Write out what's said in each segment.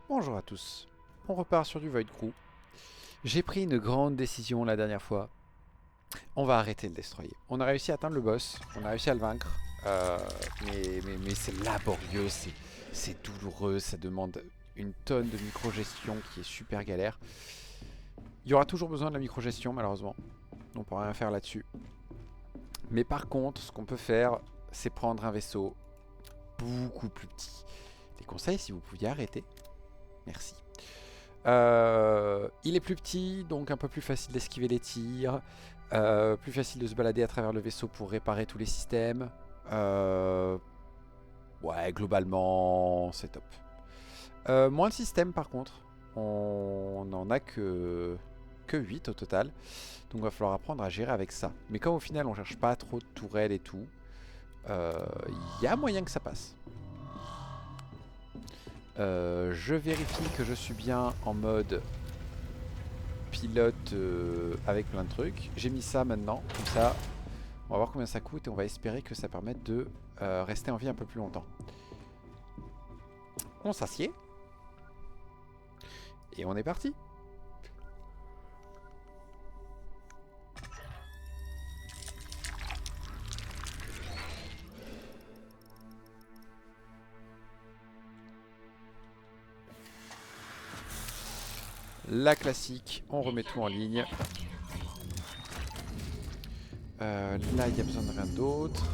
Bonjour à tous, on repart sur du Void Crew. J'ai pris une grande décision la dernière fois. On va arrêter le destroyer. On a réussi à atteindre le boss, on a réussi à le vaincre. euh, mais c'est laborieux, c'est douloureux, ça demande une tonne de micro-gestion qui est super galère. Il y aura toujours besoin de la micro-gestion malheureusement. On ne peut rien faire là-dessus. Mais par contre, ce qu'on peut faire, c'est prendre un vaisseau beaucoup plus petit. Des conseils si vous pouviez arrêter. Merci. Il est plus petit, donc un peu plus facile d'esquiver les tirs. Plus facile de se balader à travers le vaisseau pour réparer tous les systèmes. Ouais, globalement, c'est top. Moins de systèmes par contre. On n'en a que 8 au total. Donc il va falloir apprendre à gérer avec ça. Mais comme au final on cherche pas trop de tourelles et tout, il y a moyen que ça passe. Je vérifie que je suis bien en mode pilote avec plein de trucs. J'ai mis ça maintenant, comme ça on va voir combien ça coûte et on va espérer que ça permette de rester en vie un peu plus longtemps. On s'assied. Et on est parti. La classique, on remet tout en ligne. Là, il n'y a besoin de rien d'autre.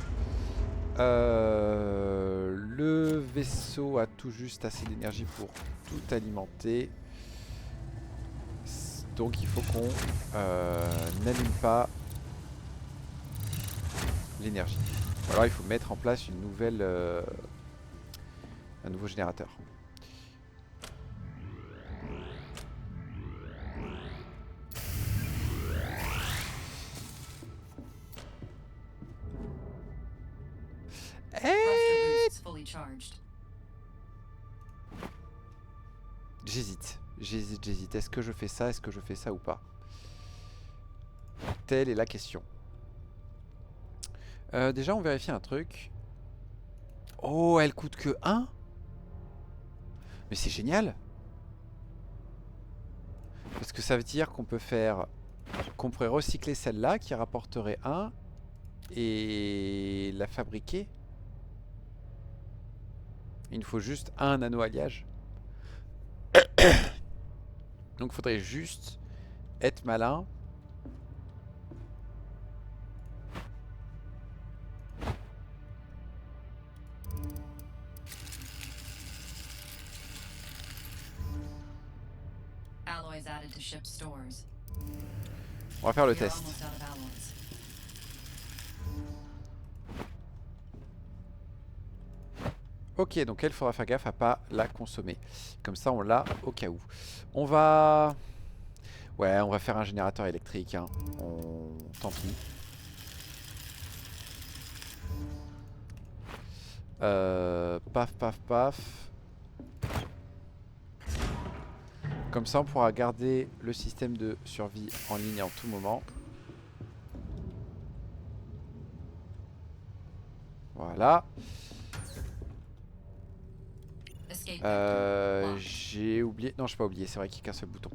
Le vaisseau a tout juste assez d'énergie pour tout alimenter. Donc il faut qu'on n'allume pas l'énergie. Alors il faut mettre en place une nouvelle, un nouveau générateur. J'hésite. Est-ce que je fais ça? Est-ce que je fais ça ou pas? Telle est la question. Déjà, on vérifie un truc. Oh, elle coûte que 1? Mais c'est génial! Parce que ça veut dire qu'on peut faire... qu'on pourrait recycler celle-là qui rapporterait 1 et la fabriquer. Il nous faut juste un nano-alliage. Donc il faudrait juste être malin. On va faire le test. Ok, donc elle, faudra faire gaffe à pas la consommer. Comme ça, on l'a au cas où. On va... Ouais, on va faire un générateur électrique. Hein. Tant pis. Paf, paf, paf. Comme ça, on pourra garder le système de survie en ligne en tout moment. Voilà. J'ai oublié... Non, je n'ai pas oublié. C'est vrai qu'il n'y a qu'un seul bouton.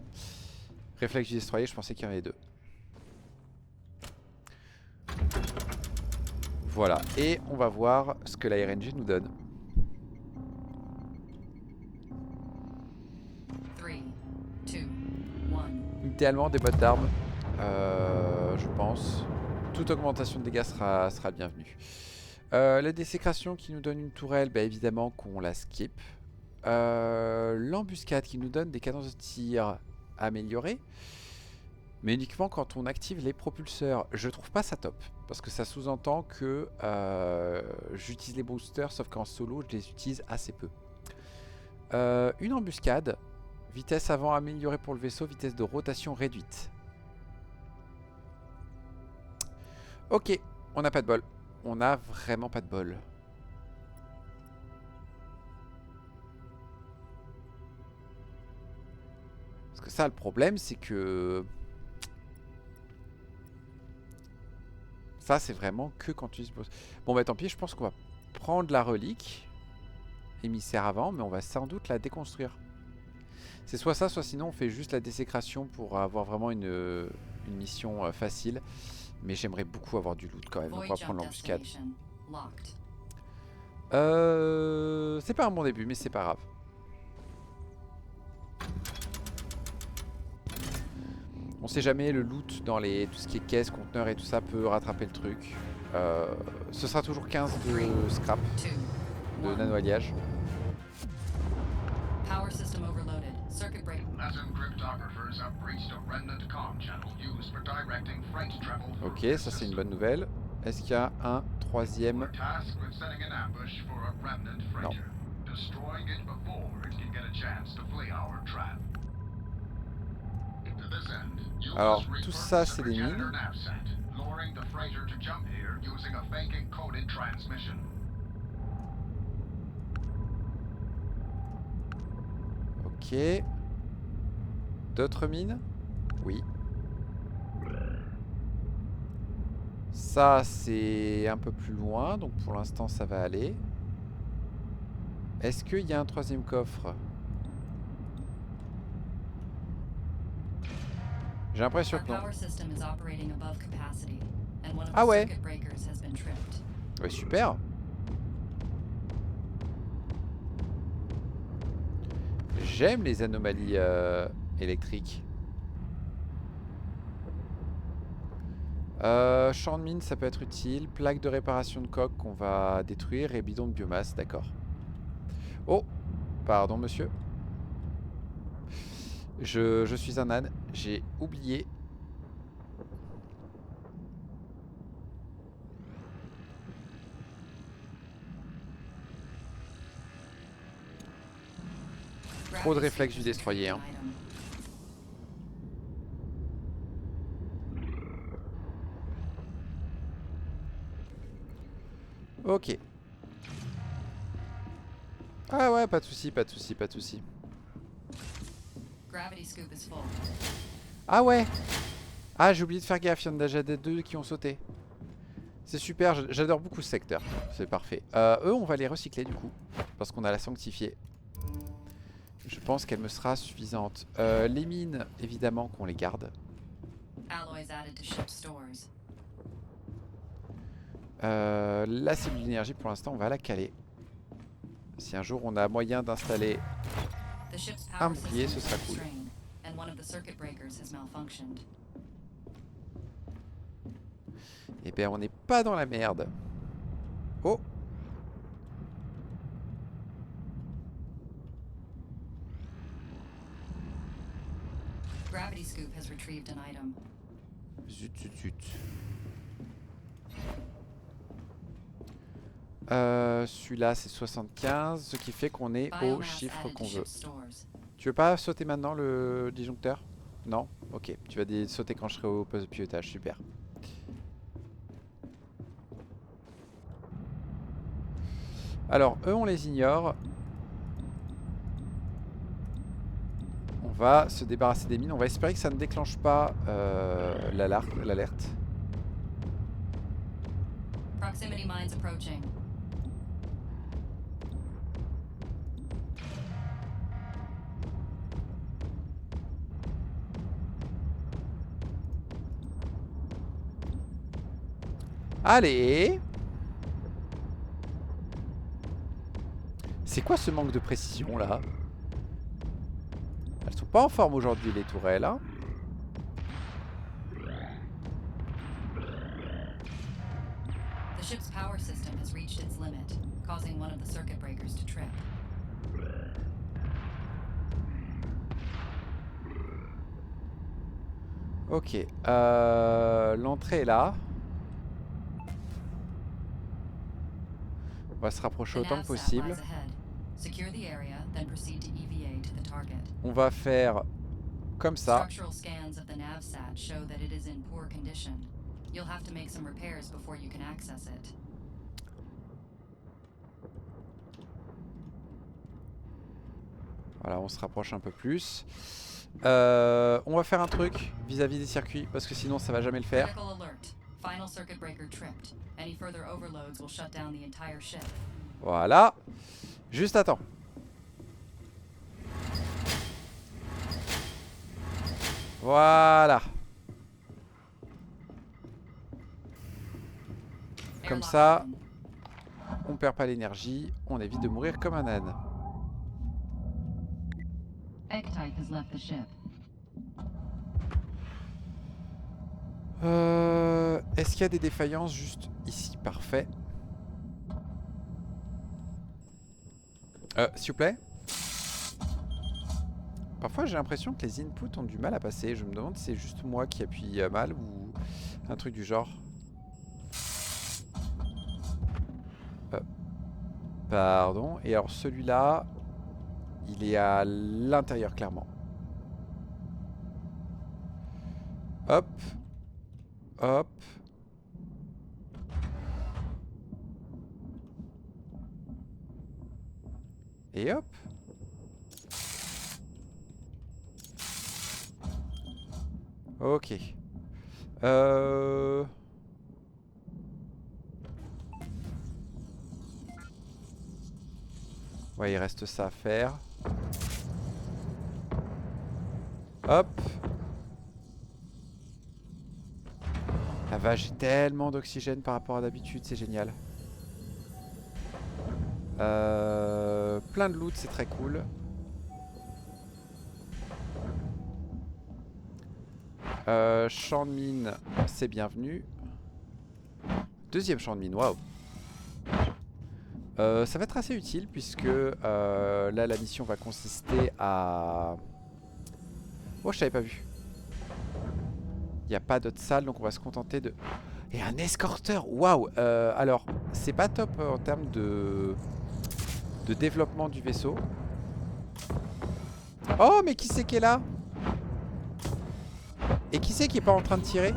Réflexe du destroyer, je pensais qu'il y en avait deux. Voilà. Et on va voir ce que la RNG nous donne. Idéalement des boîtes d'armes, je pense. Toute augmentation de dégâts sera bienvenue. La désécration qui nous donne une tourelle, bah évidemment qu'on la skip. L'embuscade qui nous donne des cadences de tir améliorées. Mais uniquement quand on active les propulseurs. Je trouve pas ça top. Parce que ça sous-entend que j'utilise les boosters, sauf qu'en solo, je les utilise assez peu. Une embuscade. Vitesse avant améliorée pour le vaisseau, vitesse de rotation réduite. Ok, on n'a pas de bol. On a vraiment pas de bol. Parce que ça, le problème, c'est que... Ça, c'est vraiment que quand tu... Bon, bah tant pis, je pense qu'on va prendre la relique émissaire avant, mais on va sans doute la déconstruire. C'est soit ça, soit sinon on fait juste la désécration pour avoir vraiment une mission facile. Mais j'aimerais beaucoup avoir du loot quand même, donc on va prendre l'embuscade. C'est pas un bon début, mais c'est pas grave. On sait jamais, le loot dans tout ce qui est caisse, conteneurs et tout ça peut rattraper le truc. Ce sera toujours 15 de scrap, de nano-alliage. Ok, ça c'est une bonne nouvelle. Est-ce qu'il y a un troisième? Non. Alors, tout ça c'est des mines. Ok. D'autres mines? Oui. Ça c'est un peu plus loin, donc pour l'instant ça va aller. Est-ce qu'il y a un troisième coffre? J'ai l'impression que non. Ah ouais. Ouais, super. J'aime les anomalies électriques. Champ de mine, ça peut être utile. Plaque de réparation de coque qu'on va détruire. Et bidon de biomasse, d'accord. Oh, pardon monsieur. Je suis un âne. J'ai oublié. Trop de réflexes du destroyer. Hein. Ok. Ah ouais, pas de soucis, pas de soucis, pas de soucis. Ah ouais. Ah, j'ai oublié de faire gaffe, il y en a déjà des deux qui ont sauté. C'est super, j'adore beaucoup ce secteur. C'est parfait. Eux, on va les recycler du coup. Parce qu'on a la sanctifiée. Je pense qu'elle me sera suffisante. Les mines, évidemment qu'on les garde. La cellule d'énergie, pour l'instant, on va la caler. Si un jour on a moyen d'installer un bouclier, ce sera cool. Et ben on n'est pas dans la merde. Oh! Zut, zut, zut. Celui-là c'est 75, ce qui fait qu'on est au chiffre qu'on veut. Tu veux pas sauter maintenant le disjoncteur? Non? Ok, tu vas sauter quand je serai au poste de pilotage, super. Alors, eux on les ignore. On va se débarrasser des mines, on va espérer que ça ne déclenche pas l'alerte. Allez! C'est quoi ce manque de précision là? Elles sont pas en forme aujourd'hui les tourelles hein. Ok, l'entrée est là. On va se rapprocher autant que possible. On va faire comme ça. Voilà, on se rapproche un peu plus. On va faire un truc vis-à-vis des circuits parce que sinon ça va jamais le faire. Voilà. Juste attends. Voilà. Comme ça, on perd pas l'énergie, on évite de mourir comme un âne. Est-ce qu'il y a des défaillances juste ici? Parfait. S'il vous plaît. Parfois j'ai l'impression que les inputs ont du mal à passer. Je me demande si c'est juste moi qui appuie mal ou un truc du genre. Pardon. Et alors celui-là, il est à l'intérieur clairement. Hop. Hop. Et hop. Ok. Ouais, il reste ça à faire. Hop. La vache, j'ai tellement d'oxygène par rapport à d'habitude, c'est génial. Plein de loot, c'est très cool. Champ de mine, c'est bienvenu. Deuxième champ de mine, waouh. Ça va être assez utile puisque là la mission va consister à... Oh, je t'avais pas vu. Il n'y a pas d'autre salle donc on va se contenter de... Et un escorteur, waouh. Alors, c'est pas top en termes de développement du vaisseau. Oh, mais qui c'est qui est là? Et qui c'est qui est pas en train de tirer?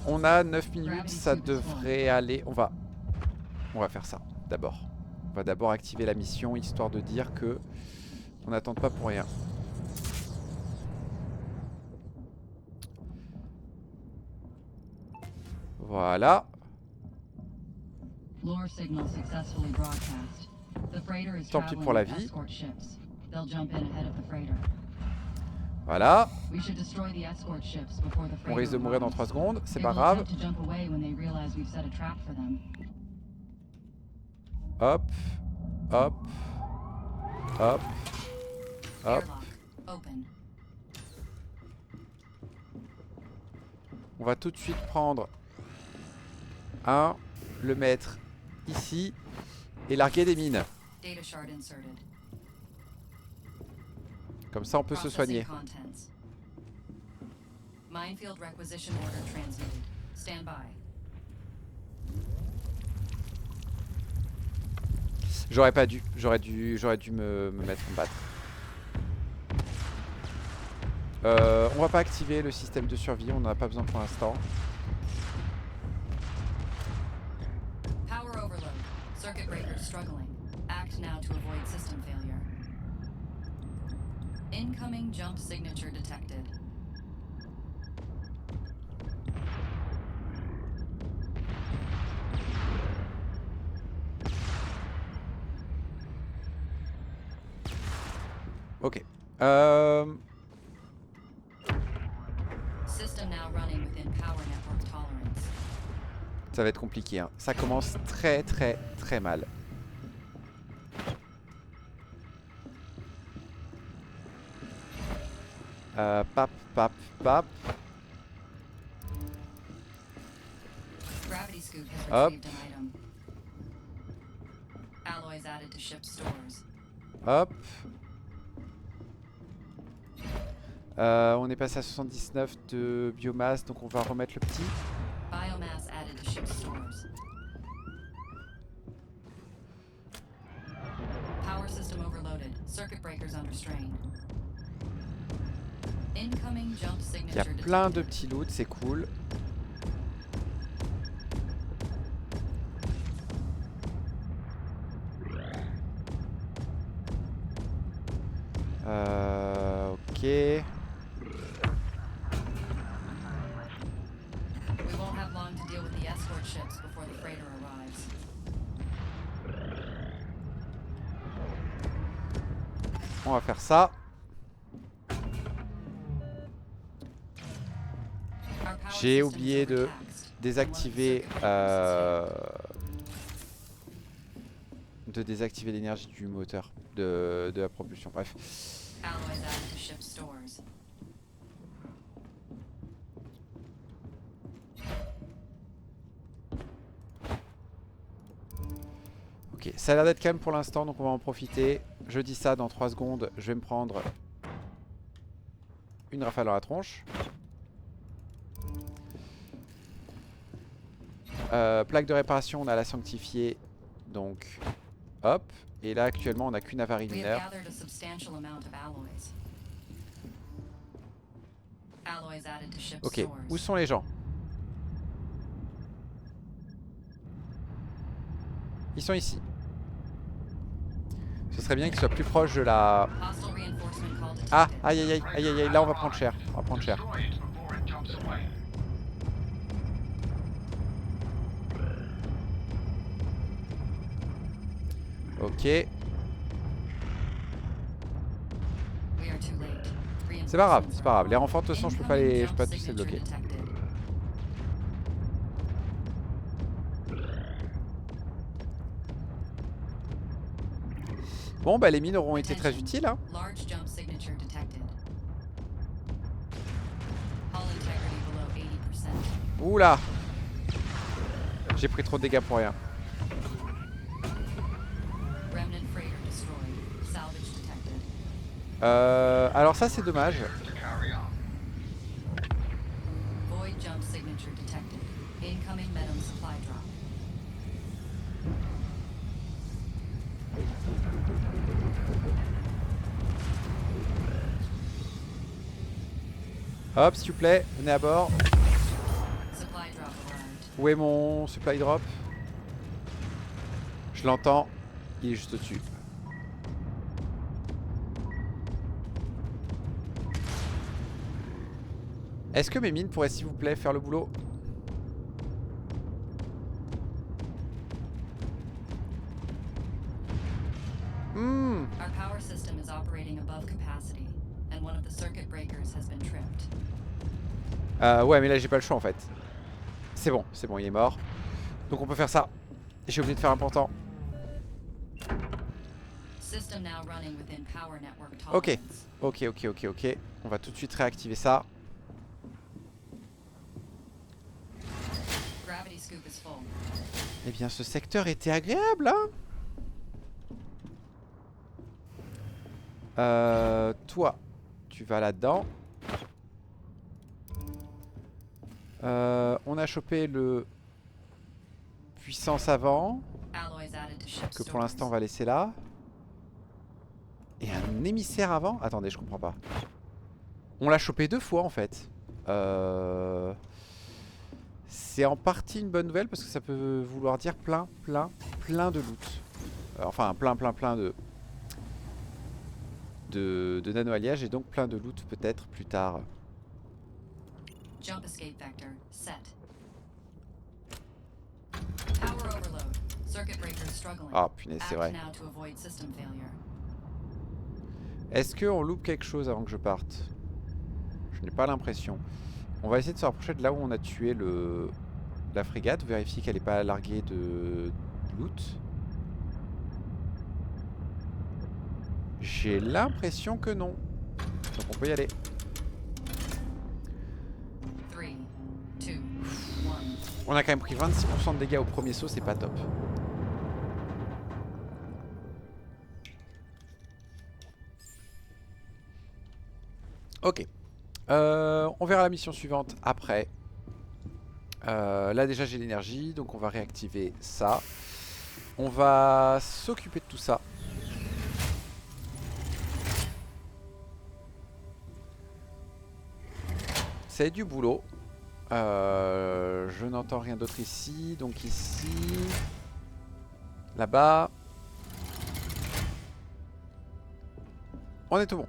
On a 9 minutes, ça devrait aller. On va faire ça d'abord. On va d'abord activer la mission histoire de dire que on n'attend pas pour rien. Voilà. Tant pis pour la vie. Voilà. On risque de mourir dans 3 secondes, c'est pas grave. Hop, hop, hop, hop. On va tout de suite prendre un, le mettre ici et larguer des mines. Comme ça on peut se soigner. J'aurais pas dû, j'aurais dû me mettre en battre. On va pas activer le système de survie, on n'en a pas besoin pour l'instant. Circuit breaker struggling. Act now to avoid system failure. Incoming jump signature detected. Ok. System now running within power network tolerance. Ça va être compliqué, hein. Ça commence très mal. Pap, pap, pap. Hop. Hop. On est passé à 79 de biomasse, donc on va remettre le petit. Biomass added to ship stores. Power system overloaded. Circuit breakers under strain. Incoming jump signature. Il y a plein de petits loots, c'est cool. Ok. On va faire ça. J'ai oublié de désactiver l'énergie du moteur, de la propulsion. Bref. Ok, ça a l'air d'être calme pour l'instant, donc on va en profiter. Je dis ça, dans 3 secondes, je vais me prendre une rafale dans la tronche. Plaque de réparation, on a la sanctifiée, donc hop. Et là actuellement on n'a qu'une avarie lunaire. Ok, où sont les gens? Ils sont ici. Ce serait bien qu'ils soient plus proches de la... Ah, aïe aïe aïe, aïe aïe aïe, là on va prendre cher. On va prendre cher. Ok. C'est pas grave, c'est pas grave. Les renforts de toute façon je peux pas tous les bloquer. Bon bah les mines auront été très utiles hein. Oula. J'ai pris trop de dégâts pour rien. Alors ça c'est dommage. Hop, s'il vous plaît, venez à bord. Où est mon supply drop? Je l'entends. Il est juste au-dessus. Est-ce que mes mines pourraient s'il vous plaît faire le boulot? Ouais mais là j'ai pas le choix en fait. C'est bon, il est mort. Donc on peut faire ça. J'ai oublié de faire important. Ok, ok. On va tout de suite réactiver ça. Eh bien ce secteur était agréable hein. Toi, tu vas là-dedans. On a chopé le puissance avant, que pour l'instant on va laisser là. Et un émissaire avant. Attendez, je comprends pas. On l'a chopé 2 fois en fait. C'est en partie une bonne nouvelle parce que ça peut vouloir dire plein de loot. Enfin plein de nano-alliage et donc plein de loot peut-être plus tard. Jump escape vector set. Power overload. Circuit breaker struggling. Ah punaise, c'est vrai. Est-ce qu'on loupe quelque chose avant que je parte? Je n'ai pas l'impression. On va essayer de se rapprocher de là où on a tué la frégate. Vérifier qu'elle n'est pas larguée de loot. J'ai l'impression que non. Donc on peut y aller. 3, 2, 1. On a quand même pris 26% de dégâts au premier saut, c'est pas top. Ok. On verra la mission suivante après. Là déjà j'ai l'énergie, donc on va réactiver ça. On va s'occuper de tout ça. C'est du boulot. Je n'entends rien d'autre ici. Donc ici. Là-bas. On est tout bon.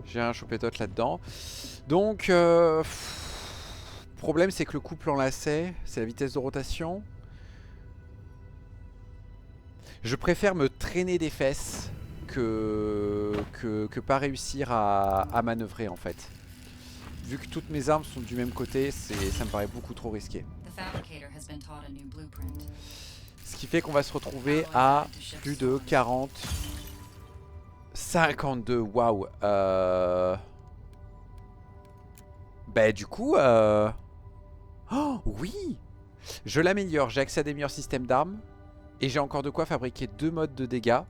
J'ai un choupétote là-dedans. Donc, problème c'est que le couple en lacet, c'est la vitesse de rotation. Je préfère me traîner des fesses que pas réussir à manœuvrer en fait. Vu que toutes mes armes sont du même côté, ça me paraît beaucoup trop risqué. Ce qui fait qu'on va se retrouver à plus de 40... 52, waouh. Bah du coup... Oh oui. Je l'améliore, j'ai accès à des meilleurs systèmes d'armes. Et j'ai encore de quoi fabriquer 2 modes de dégâts.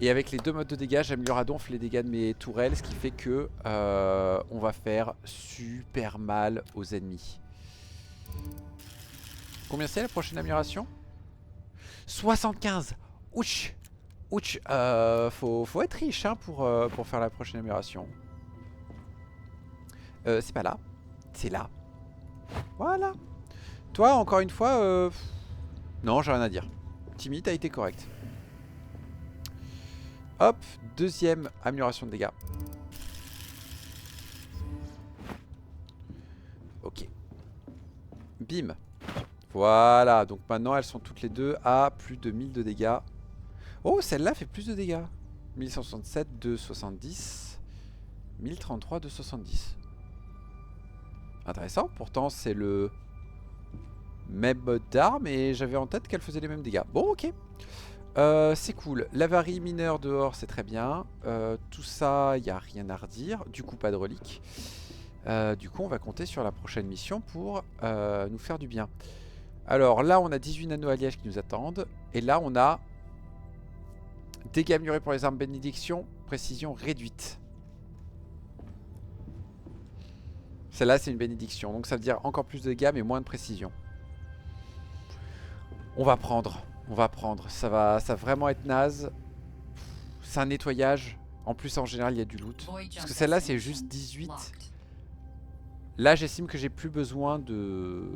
Et avec les 2 modes de dégâts, j'améliore à donf les dégâts de mes tourelles. Ce qui fait que on va faire super mal aux ennemis. Combien c'est la prochaine amélioration? 75. Ouch. Ouch. Faut être riche hein, pour faire la prochaine amélioration. C'est pas là. C'est là. Voilà. Toi, encore une fois... Non, j'ai rien à dire. Timmy, t'as été correct. Hop, deuxième amélioration de dégâts. Ok. Bim. Voilà, donc maintenant elles sont toutes les deux à plus de 1000 de dégâts. Oh, celle-là fait plus de dégâts. 1167 de 70. 1033 de 70. Intéressant, pourtant c'est le même mode d'arme et j'avais en tête qu'elle faisait les mêmes dégâts. Bon, ok. C'est cool. L'avarie mineure dehors, c'est très bien. Tout ça, il n'y a rien à redire. Du coup, pas de reliques. Du coup, on va compter sur la prochaine mission pour nous faire du bien. Alors là, on a 18 nano-alliages qui nous attendent. Et là, on a dégâts améliorés pour les armes bénédiction, précision réduite. Celle-là, c'est une bénédiction. Donc ça veut dire encore plus de dégâts, mais moins de précision. On va prendre. On va prendre. Ça va vraiment être naze. C'est un nettoyage. En plus, en général, il y a du loot. Parce que celle-là, c'est juste 18. Là, j'estime que j'ai plus besoin de...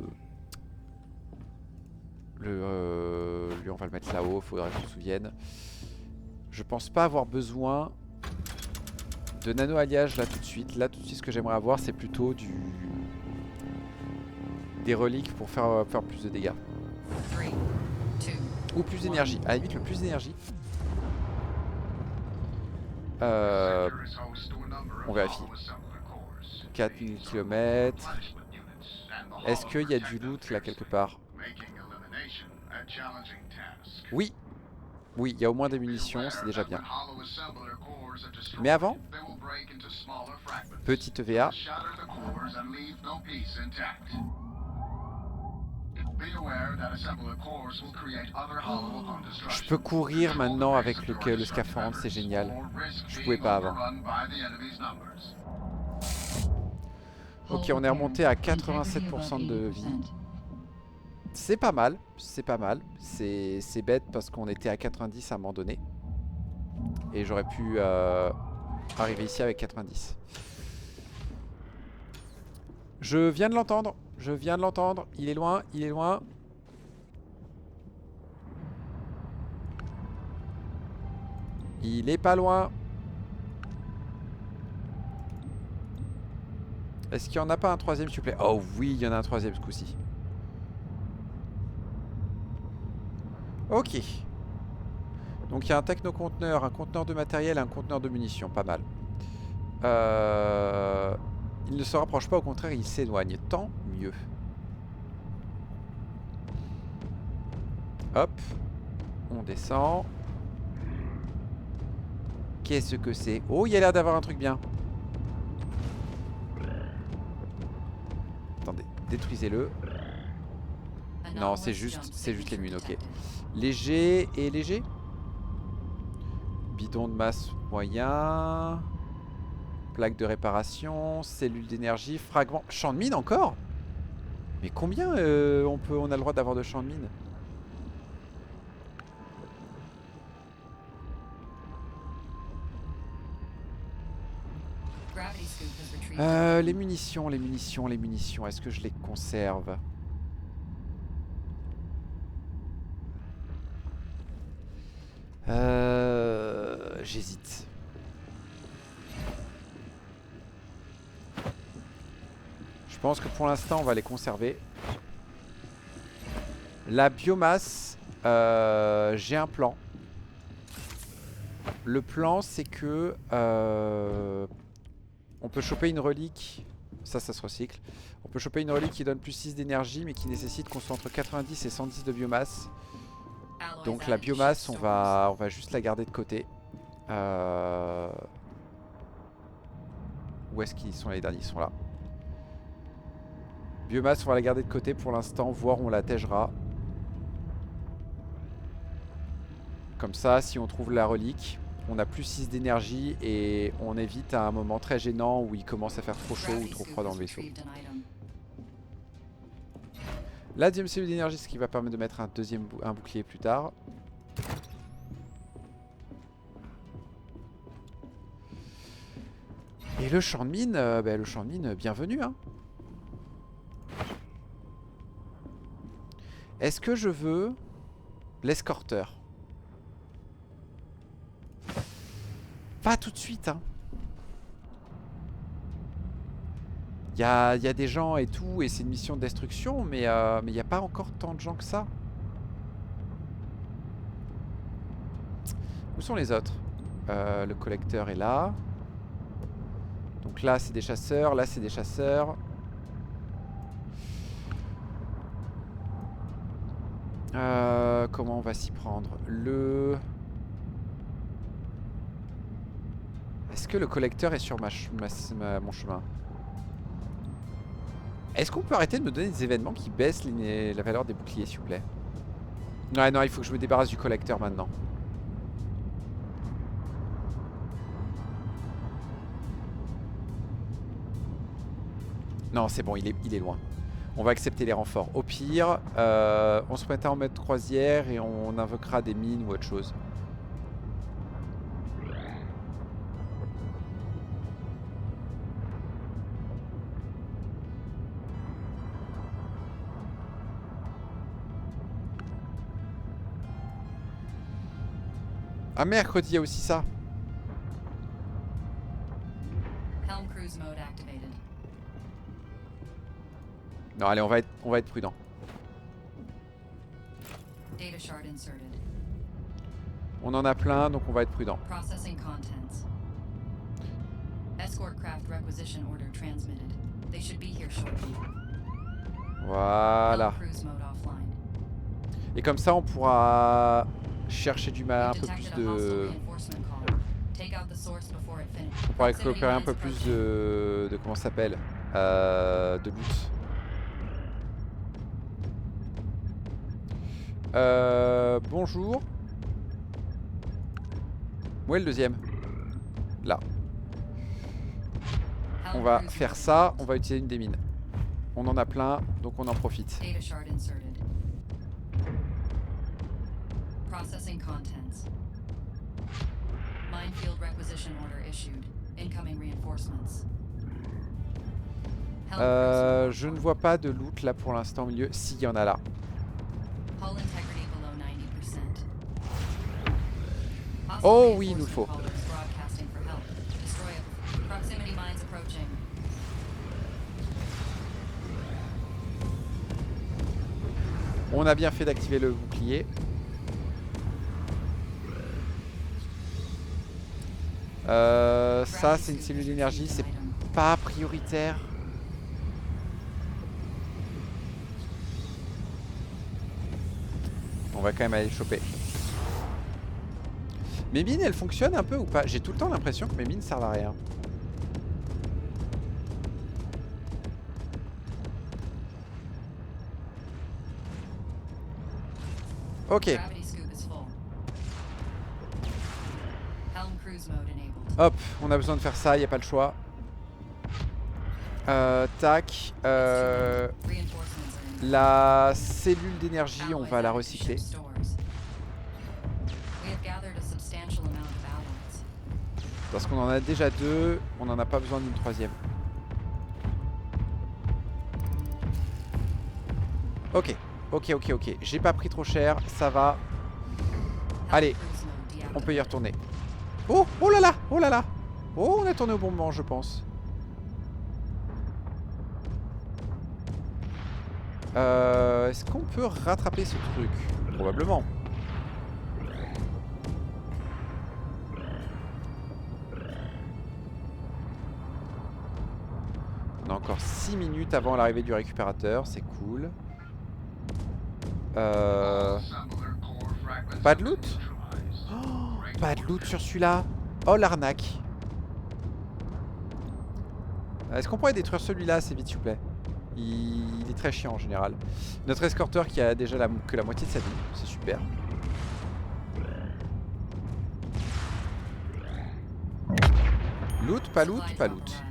Lui, on va le mettre là-haut. Faudrait que je me souvienne. Je pense pas avoir besoin de nano-alliage là tout de suite. Là, tout de suite, ce que j'aimerais avoir, c'est plutôt des reliques pour faire plus de dégâts. Ou plus d'énergie. À la limite, le plus d'énergie. On vérifie. 4000 km. Est-ce qu'il y a du loot là quelque part? Oui. Oui, il y a au moins des munitions, c'est déjà bien. Mais avant, petite EVA. Je peux courir maintenant avec le scaphandre, c'est génial. Je pouvais pas avant. Ok, on est remonté à 87% de vie. C'est pas mal, c'est pas mal. C'est bête parce qu'on était à 90 à un moment donné. Et j'aurais pu arriver ici avec 90. Je viens de l'entendre, je viens de l'entendre. Il est loin, il est loin. Il est pas loin. Est-ce qu'il n'y en a pas un troisième s'il vous plaît? Oh oui, il y en a un troisième ce coup-ci. Ok. Donc il y a un techno-conteneur, un conteneur de matériel et un conteneur de munitions. Pas mal. Il ne se rapproche pas, au contraire, il s'éloigne. Tant mieux. Hop. On descend. Qu'est-ce que c'est? Oh, il y a l'air d'avoir un truc bien. Attendez, détruisez-le. Non, c'est juste les mines, ok. Léger et léger. Bidon de masse moyen. Plaque de réparation. Cellule d'énergie. Fragment. Champ de mine encore? Mais combien on a le droit d'avoir de champ de mine? Les munitions. Est-ce que je les conserve? J'hésite. Je pense que pour l'instant on va les conserver. La biomasse, J'ai un plan. Le plan, c'est que on peut choper une relique. Ça se recycle. On peut choper une relique qui donne plus 6 d'énergie, mais qui nécessite qu'on soit entre 90 et 110 de biomasse. Donc la biomasse, on va juste la garder de côté. Où est-ce qu'ils sont les derniers? Ils sont là. Biomasse, on va la garder de côté pour l'instant, voir où on la tègera. Comme ça, si on trouve la relique, on a plus 6 d'énergie et on évite à un moment très gênant où il commence à faire trop chaud ou trop froid dans le vaisseau. La deuxième cellule d'énergie, ce qui va permettre de mettre un bouclier plus tard. Et le champ de mine, bienvenue hein. Est-ce que je veux l'escorteur? Pas tout de suite hein. Il y a des gens et tout, et c'est une mission de destruction, mais il n'y a pas encore tant de gens que ça. Où sont les autres? Le collecteur est là. Donc là c'est des chasseurs, là c'est des chasseurs. Comment on va s'y prendre? Est-ce que le collecteur est sur mon chemin? Est-ce qu'on peut arrêter de me donner des événements qui baissent la valeur des boucliers s'il vous plaît? Ouais non, il faut que je me débarrasse du collecteur maintenant. Non c'est bon, il est loin. On va accepter les renforts. Au pire, on se mettra en mode croisière et on invoquera des mines ou autre chose. Ah mercredi, il y a aussi ça. Non allez, on va être prudent. On en a plein, donc on va être prudent. Voilà. Et comme ça on pourra chercher un peu plus de... On pourra récupérer un peu plus de comment ça s'appelle, de loot. Bonjour. Où est le deuxième? Là. On va faire ça, on va utiliser une des mines. On en a plein, donc on en profite. Je ne vois pas de loot là pour l'instant au milieu. Si, il y en a là. Oh oui, il nous le faut. On a bien fait d'activer le bouclier. Ça c'est une cellule d'énergie, c'est pas prioritaire. On va quand même aller le choper. Mes mines elles fonctionnent un peu ou pas? J'ai tout le temps l'impression que mes mines servent à rien. Ok. Hop, on a besoin de faire ça, il n'y a pas le choix. Tac. La cellule d'énergie, on va la recycler. Parce qu'on en a déjà deux, on n'en a pas besoin d'une troisième. Ok, ok. J'ai pas pris trop cher, ça va. Allez, on peut y retourner. Oh, oh là là, oh là là. Oh, on a tourné au bon moment, je pense. Est-ce qu'on peut rattraper ce truc? Probablement. a encore 6 minutes avant l'arrivée du récupérateur, c'est cool. Pas de loot? Oh, pas de loot sur celui-là. Oh l'arnaque. Est-ce qu'on pourrait détruire celui-là assez vite s'il vous plaît? Il est très chiant en général. Notre escorteur qui a déjà que la moitié de sa vie, c'est super. Loot, pas loot, pas loot.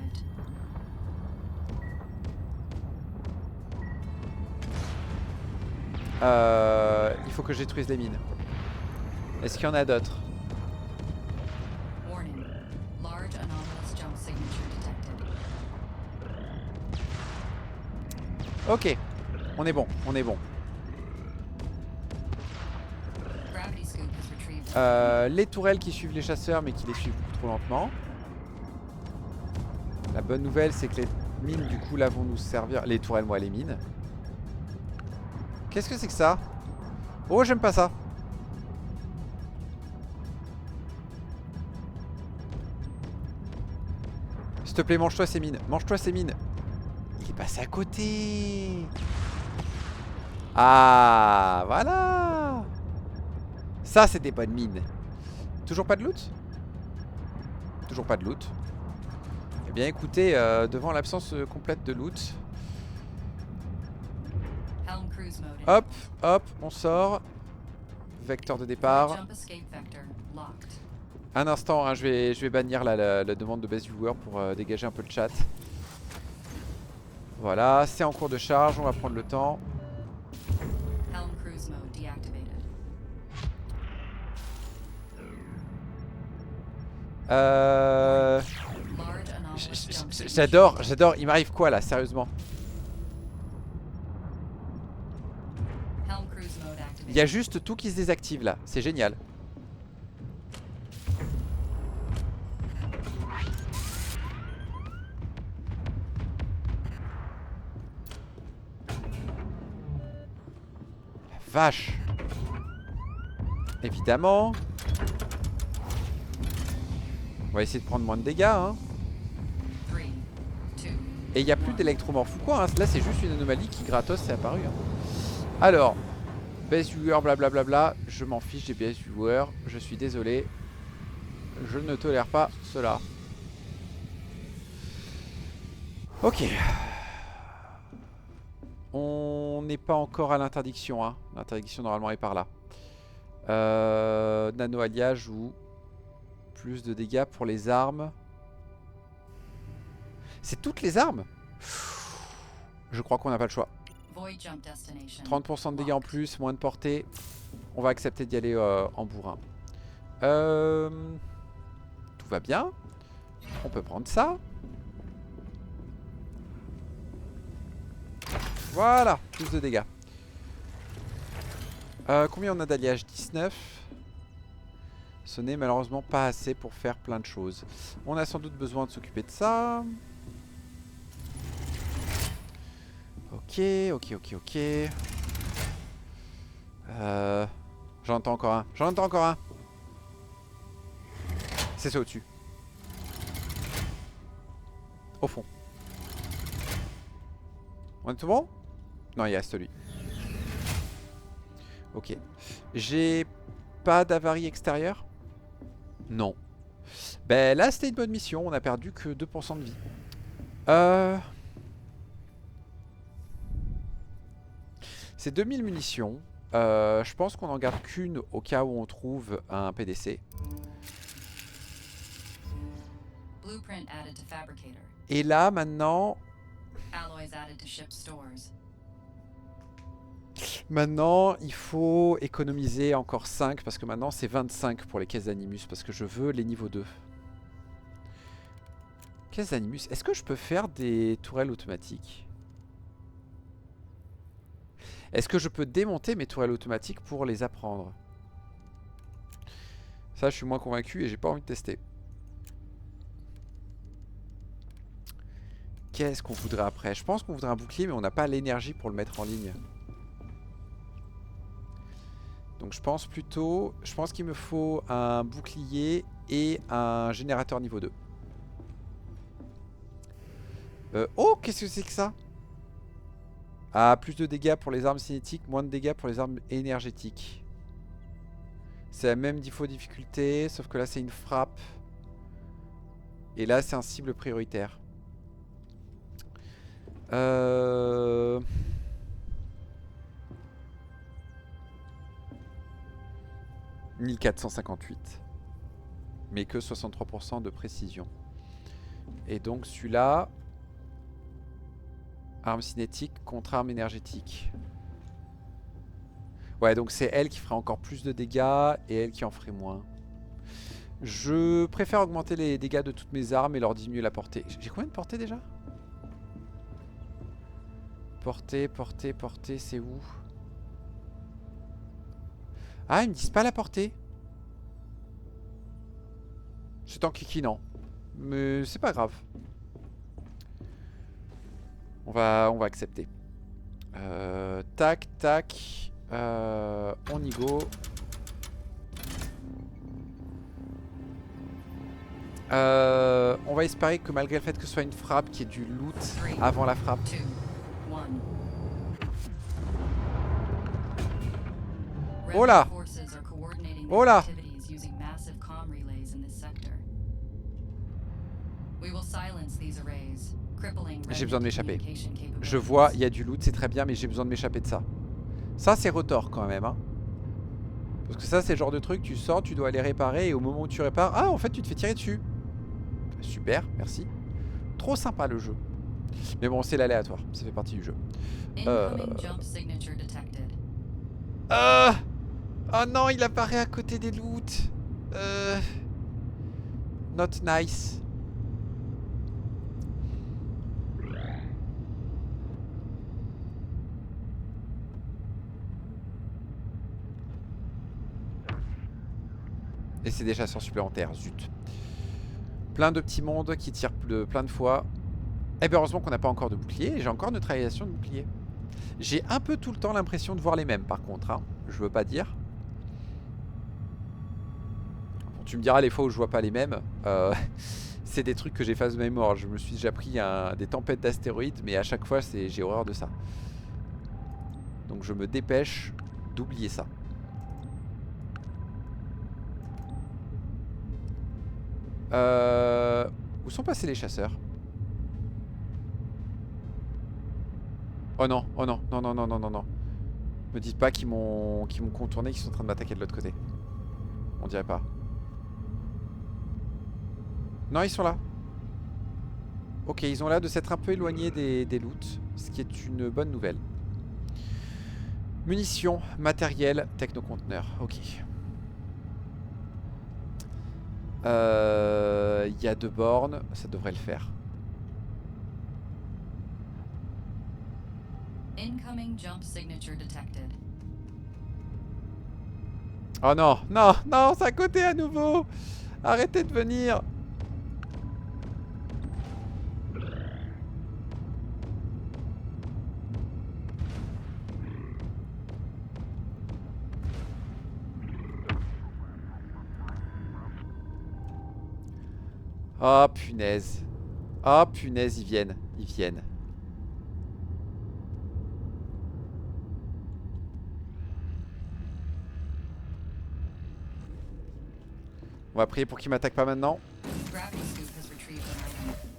Il faut que je détruise les mines. Est-ce qu'il y en a d'autres? Ok, on est bon, on est bon. Les tourelles qui suivent les chasseurs mais qui les suivent beaucoup trop lentement. La bonne nouvelle c'est que les mines du coup là vont nous servir. Les tourelles, moi les mines. Qu'est-ce que c'est que ça? Oh j'aime pas ça. S'il te plaît mange-toi ces mines. Mange-toi ces mines. Il est passé à côté. Ah voilà. Ça c'est des bonnes mines. Toujours pas de loot? Toujours pas de loot. Eh bien écoutez, devant l'absence complète de loot. Hop, hop, on sort. Vecteur de départ. Un instant, hein, je vais bannir la demande de base viewer pour dégager un peu le chat. Voilà, c'est en cours de charge, on va prendre le temps. J'adore, il m'arrive quoi là, sérieusement? Il y a juste tout qui se désactive là, c'est génial. Vache. Évidemment. On va essayer de prendre moins de dégâts hein. Et il n'y a plus d'électromorphes ou quoi hein. Là c'est juste une anomalie qui gratos c'est apparu hein. Alors base viewer blablabla. Je m'en fiche des base viewers. Je suis désolé. Je ne tolère pas cela. Ok. On n'est pas encore à l'interdiction hein. L'interdiction normalement est par là. Nano alliage ou plus de dégâts pour les armes. C'est toutes les armes? Je crois qu'on n'a pas le choix. 30% de dégâts en plus, moins de portée. On va accepter d'y aller en bourrin. Tout va bien. On peut prendre ça. Voilà, plus de dégâts. Combien on a d'alliage? 19. Ce n'est malheureusement pas assez pour faire plein de choses. On a sans doute besoin de s'occuper de ça. Ok, ok, ok, ok. J'en entends encore un. J'en entends encore un. C'est ça au-dessus. Au fond. On est tout bon? Non, il reste lui. Ok. J'ai pas d'avarie extérieure? Non. Ben là, c'était une bonne mission. On a perdu que 2% de vie. C'est 2000 munitions. Je pense qu'on en garde qu'une au cas où on trouve un PDC. Et là, maintenant... Maintenant, il faut économiser encore 5 parce que maintenant c'est 25 pour les caisses d'animus parce que je veux les niveaux 2. Caisse d'animus, est-ce que je peux faire des tourelles automatiques? Est-ce que je peux démonter mes tourelles automatiques pour les apprendre? Ça, je suis moins convaincu et j'ai pas envie de tester. Qu'est-ce qu'on voudrait après? Je pense qu'on voudrait un bouclier mais on n'a pas l'énergie pour le mettre en ligne. Donc je pense plutôt... Je pense qu'il me faut un bouclier et un générateur niveau 2. Oh, qu'est-ce que c'est que ça? Ah, plus de dégâts pour les armes cinétiques, moins de dégâts pour les armes énergétiques. C'est la même défaut difficulté, sauf que là c'est une frappe. Et là c'est un cible prioritaire. 1458. Mais que 63% de précision. Et donc celui-là... Arme cinétique contre arme énergétique. Ouais, donc c'est elle qui ferait encore plus de dégâts et elle qui en ferait moins. Je préfère augmenter les dégâts de toutes mes armes et leur diminuer la portée. J'ai combien de portée déjà? Portée, portée, portée, c'est où? Ah, ils me disent pas la portée. C'est en kikinant. Mais c'est pas grave. On va accepter. Tac, tac. On y go. On va espérer que malgré le fait que ce soit une frappe, qu'il y ait du loot avant la frappe. Oh là! Oh là! J'ai besoin de m'échapper. Je vois, il y a du loot, c'est très bien, mais j'ai besoin de m'échapper de ça. Ça, c'est retort quand même, hein. Parce que ça, c'est le genre de truc, tu sors, tu dois aller réparer, et au moment où tu répares, ah, en fait, tu te fais tirer dessus. Super, merci. Trop sympa le jeu. Mais bon, c'est l'aléatoire, ça fait partie du jeu. Oh non, il apparaît à côté des loots. Not nice. Et c'est des chasseurs supplémentaires, zut. Plein de petits mondes qui tirent plein de fois. Et bien heureusement qu'on n'a pas encore de bouclier. J'ai encore neutralisation de bouclier. J'ai un peu tout le temps l'impression de voir les mêmes par contre, hein. Je veux pas dire. Bon, tu me diras les fois où je vois pas les mêmes. C'est des trucs que j'efface de mémoire. Je me suis déjà pris des tempêtes d'astéroïdes, mais à chaque fois j'ai horreur de ça. Donc je me dépêche d'oublier ça. Où sont passés les chasseurs? Oh non, oh non, non, non, non, non, non, non. Me dites pas qu'ils m'ont contourné, qu'ils sont en train de m'attaquer de l'autre côté. On dirait pas. Non, ils sont là. Ok, ils ont l'air de s'être un peu éloignés des loots, ce qui est une bonne nouvelle. Munitions, matériel, technoconteneur. Ok. Il y a 2 bornes, ça devrait le faire. Oh non, non, non, c'est à côté à nouveau. Arrêtez de venir. Oh punaise. Oh punaise, ils viennent. Ils viennent. On va prier pour qu'ils m'attaquent pas maintenant.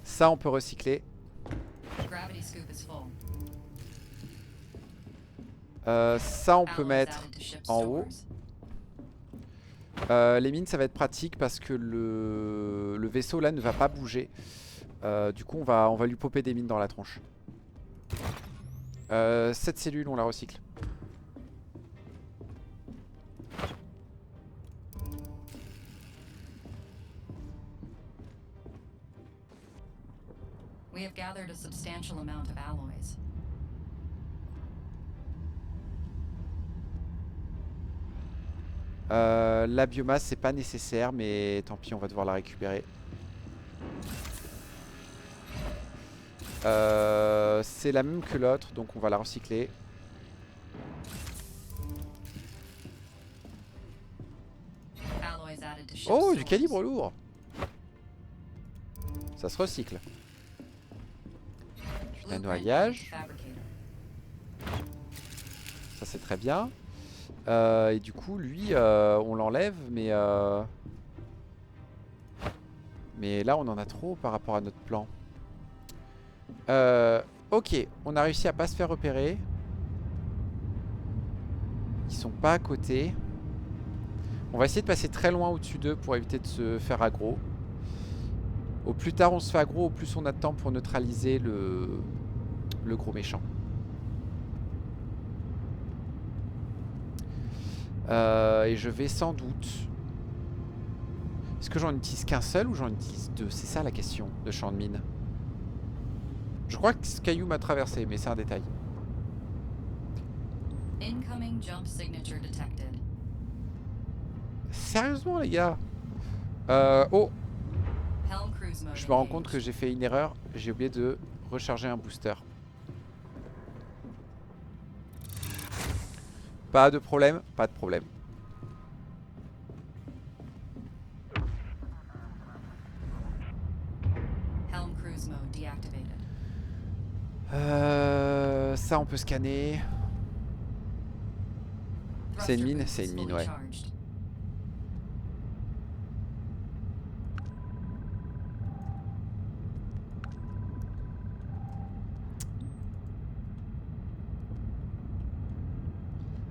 Ça, on peut recycler. Ça, on peut mettre en haut. Les mines, ça va être pratique parce que le vaisseau là ne va pas bouger. Du coup, on va lui popper des mines dans la tronche. Cette cellule, on la recycle. We have gathered a substantial amount of alloys. La biomasse, c'est pas nécessaire, mais tant pis, on va devoir la récupérer. C'est la même que l'autre, donc on va la recycler. Oh, du calibre lourd. Ça se recycle. Panneau alliage. Ça c'est très bien. Et du coup lui on l'enlève mais là on en a trop par rapport à notre plan. Ok, on a réussi à pas se faire repérer. Ils sont pas à côté. On va essayer de passer très loin au-dessus d'eux pour éviter de se faire aggro. Au plus tard on se fait aggro, au plus on a de temps pour neutraliser le gros méchant. Et je vais sans doute... Est-ce que j'en utilise qu'un seul ou j'en utilise deux? C'est ça la question de champ de mine. Je crois que ce caillou m'a traversé, mais c'est un détail. Incoming jump signature detected. Sérieusement les gars. Oh, Helm cruise mode je me rends compte engaged. que j'ai fait une erreur. J'ai oublié de recharger un booster. Pas de problème, pas de problème. Helm cruise mode deactivated. Ça on peut scanner. C'est une Thruster mine, boost c'est une mine, fully ouais. charged.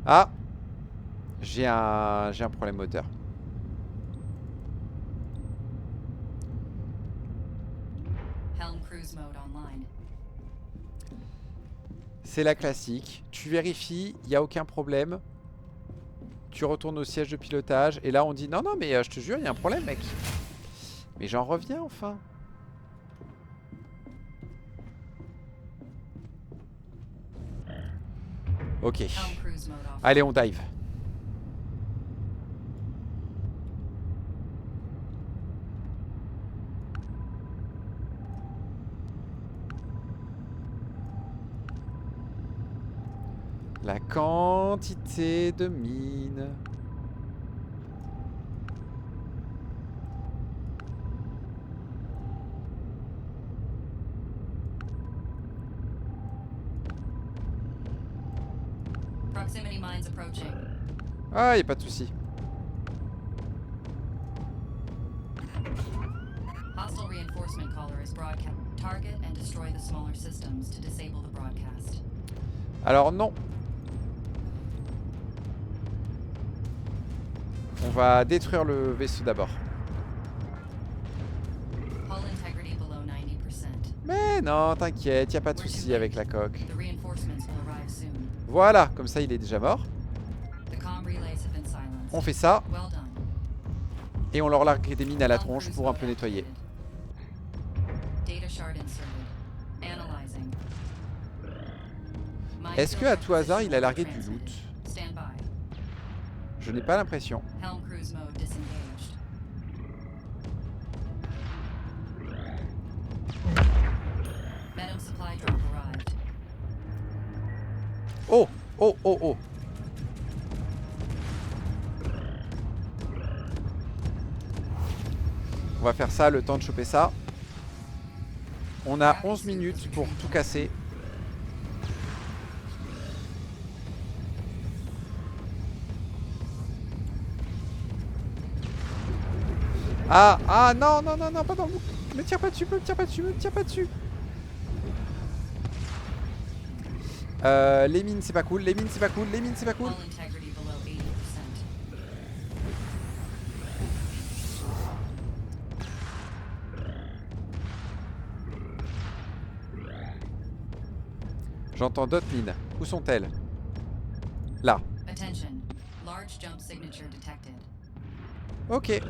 Ah, j'ai un problème moteur. Helm cruise mode online. C'est la classique. Tu vérifies, il n'y a aucun problème. Tu retournes au siège de pilotage. Et là, on dit non, non, mais je te jure, il y a un problème, mec. Mais j'en reviens enfin. Ok. Helm cruise mode off. Allez, on dive. La quantité de mines. Proximity mines approaching. Ah, y a pas de souci. Hostile reinforcement caller is broadcast. Target and destroy the smaller systems to disable the broadcast. Alors non. On va détruire le vaisseau d'abord. Hull integrity below 90%. Mais non, t'inquiète, y a pas de souci avec la coque. The reinforcements will arrive soon. Voilà, comme ça il est déjà mort. The comm relays have been silenced. On fait ça Well done. et on leur largue des mines à la Helm tronche cruise pour un mode peu nettoyer. activated. Data shard inserted. Analyzing. Mine Est-ce que à tout hasard il a largué du transmitted. loot? Stand by. Je n'ai pas l'impression. Helm cruise mode disengaged. Venom supply drop arrived. Oh, oh, oh, oh. On va faire ça, le temps de choper ça. On a 11 minutes pour tout casser. Ah, ah, non, non, non, non, pas dans le... Me tire pas dessus, me tire pas dessus, me tire pas dessus. Les mines, c'est pas cool, les mines, c'est pas cool, les mines, c'est pas cool. Hull integrity below 80%. J'entends d'autres mines. Où sont-elles? Là. Attention. Large jump signature detected. Ok.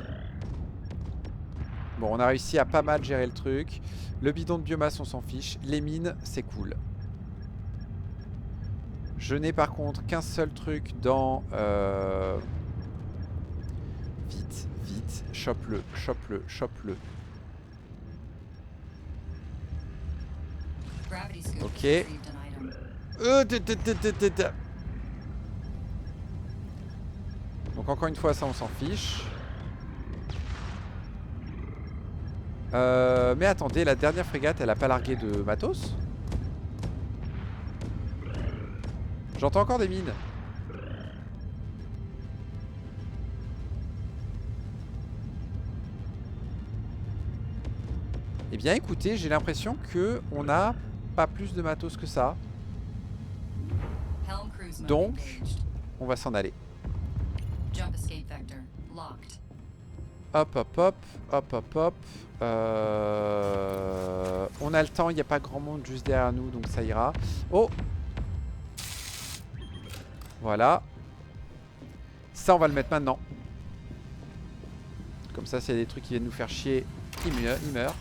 Bon, on a réussi à pas mal gérer le truc. Le bidon de biomasse, on s'en fiche. Les mines, c'est cool. Je n'ai par contre qu'un seul truc dans... Vite, vite. Chope-le, chope-le, chope-le. Gravity scoop Ok. retrieved an item. Donc encore une fois, ça on s'en fiche. Mais attendez, la dernière frégate, elle a pas largué de matos? J'entends encore des mines. Eh bien écoutez, j'ai l'impression que on n'a pas plus de matos que ça. Helm cruise mode Donc, engaged. on va s'en aller. Jump escape vector locked. Hop, hop, hop, hop, hop, hop. On a le temps, il n'y a pas grand monde juste derrière nous, donc ça ira. Oh! Voilà. Ça, on va le mettre maintenant. Comme ça, s'il y a des trucs qui viennent nous faire chier, il meurt.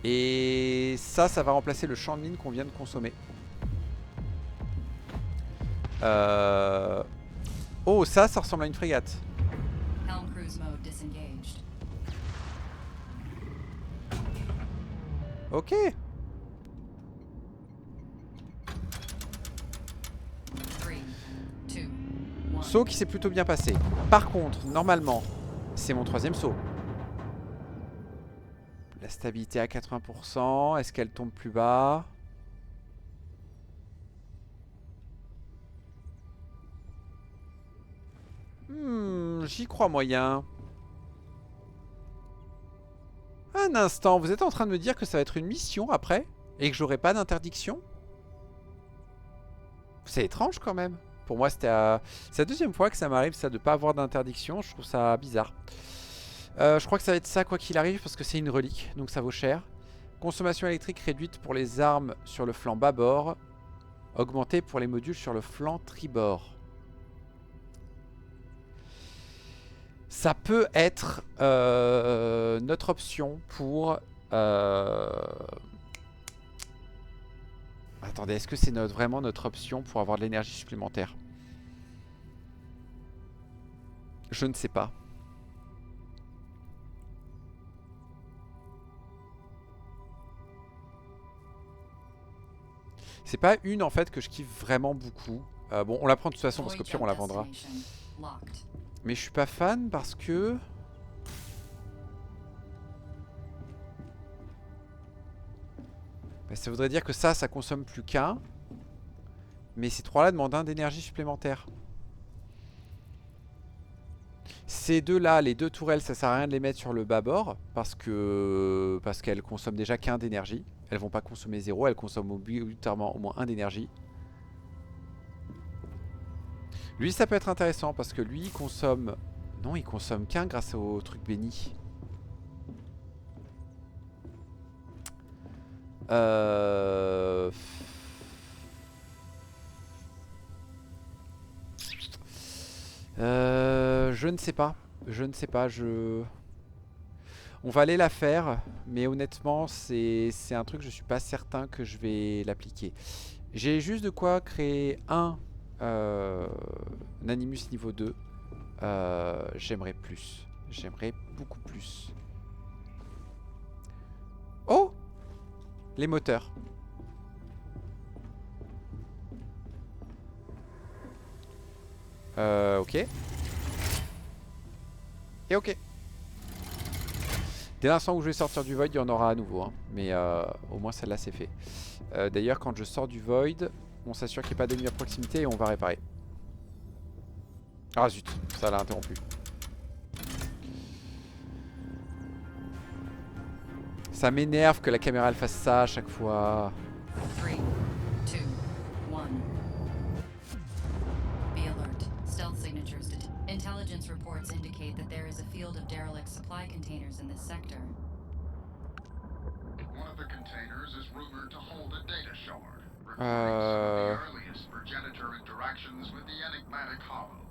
Et ça, ça va remplacer le champ de mine qu'on vient de consommer. Oh, ça ressemble à une frégate. Helm cruise mode disengaged. Ok. 3, 2, 1. Saut qui s'est plutôt bien passé. Par contre, normalement, c'est mon troisième saut. La stabilité à 80%. Est-ce qu'elle tombe plus bas? J'y crois moyen. Un instant, vous êtes en train de me dire que ça va être une mission après? Et que j'aurai pas d'interdiction? C'est étrange quand même. Pour moi, c'est la deuxième fois que ça m'arrive, ça, de pas avoir d'interdiction. Je trouve ça bizarre. Je crois que ça va être ça quoi qu'il arrive, parce que c'est une relique, donc ça vaut cher. Consommation électrique réduite pour les armes sur le flanc bâbord. Augmentée pour les modules sur le flanc tribord. Ça peut être notre option pour... Attendez, est-ce que c'est vraiment notre option pour avoir de l'énergie supplémentaire? Je ne sais pas. C'est pas une en fait que je kiffe vraiment beaucoup. Bon, on la prend de toute façon parce qu'au pire on la vendra. Mais je suis pas fan parce que... Bah, ça voudrait dire que ça consomme plus qu'un. Mais ces trois-là demandent un d'énergie supplémentaire. Ces deux-là, les deux tourelles, ça sert à rien de les mettre sur le bâbord parce qu'elles consomment déjà qu'un d'énergie. Elles vont pas consommer zéro, elles consomment obligatoirement au moins un d'énergie. Lui, ça peut être intéressant parce que lui, il consomme... Non, il consomme qu'un grâce au truc béni. Je ne sais pas. Je ne sais pas. On va aller la faire. Mais honnêtement, c'est un truc, je suis pas certain que je vais l'appliquer. J'ai juste de quoi créer un Animus niveau 2. J'aimerais plus. J'aimerais beaucoup plus. Oh! Les moteurs. Ok. Et ok. Dès l'instant où je vais sortir du Void, il y en aura à nouveau. Hein. Mais au moins celle-là c'est fait. D'ailleurs, quand je sors du Void, on s'assure qu'il n'y ait pas d'ennemis à proximité et on va réparer. Ah zut, ça l'a interrompu. Ça m'énerve que la caméra elle fasse ça à chaque fois. 3, 2, 1. Be alert. Stealth signatures. Intelligence reports indicate that there is a field of derelict supply containers in this sector. One of the containers is rumored to hold a data shard, recording some of the earliest progenitor interactions with the enigmatic Hollow.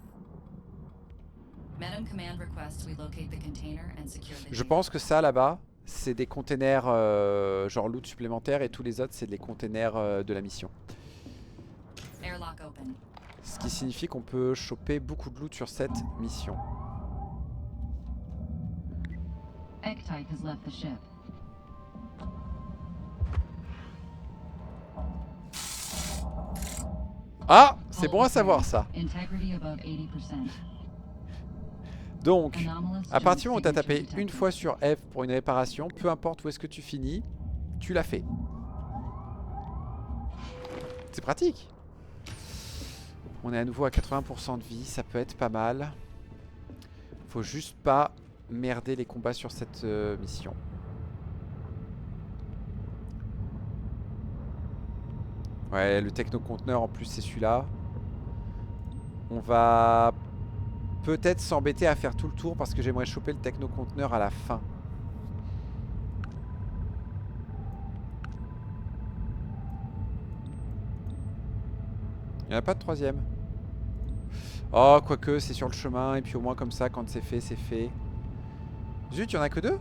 Madam Command requests we locate the container and secure the Je data. pense que ça là-bas, c'est des containers genre loot supplémentaire et tous les autres c'est des containers de la mission. Airlock open. Ce qui signifie qu'on peut choper beaucoup de loot sur cette mission. Ektite has left the ship. Ah, c'est bon à savoir ça. Integrity above 80%. Donc, Anomalous à partir du moment où tu as signature tapé detected. une fois sur F pour une réparation, peu importe où est-ce que tu finis, tu l'as fait. C'est pratique. On est à nouveau à 80% de vie, ça peut être pas mal. Faut juste pas merder les combats sur cette mission. Ouais, le technoconteneur en plus c'est celui-là. On va peut-être s'embêter à faire tout le tour parce que j'aimerais choper le technoconteneur à la fin. Il n'y en a pas de troisième. Oh, quoique c'est sur le chemin et puis au moins comme ça quand c'est fait, c'est fait. Zut, il n'y en a que deux?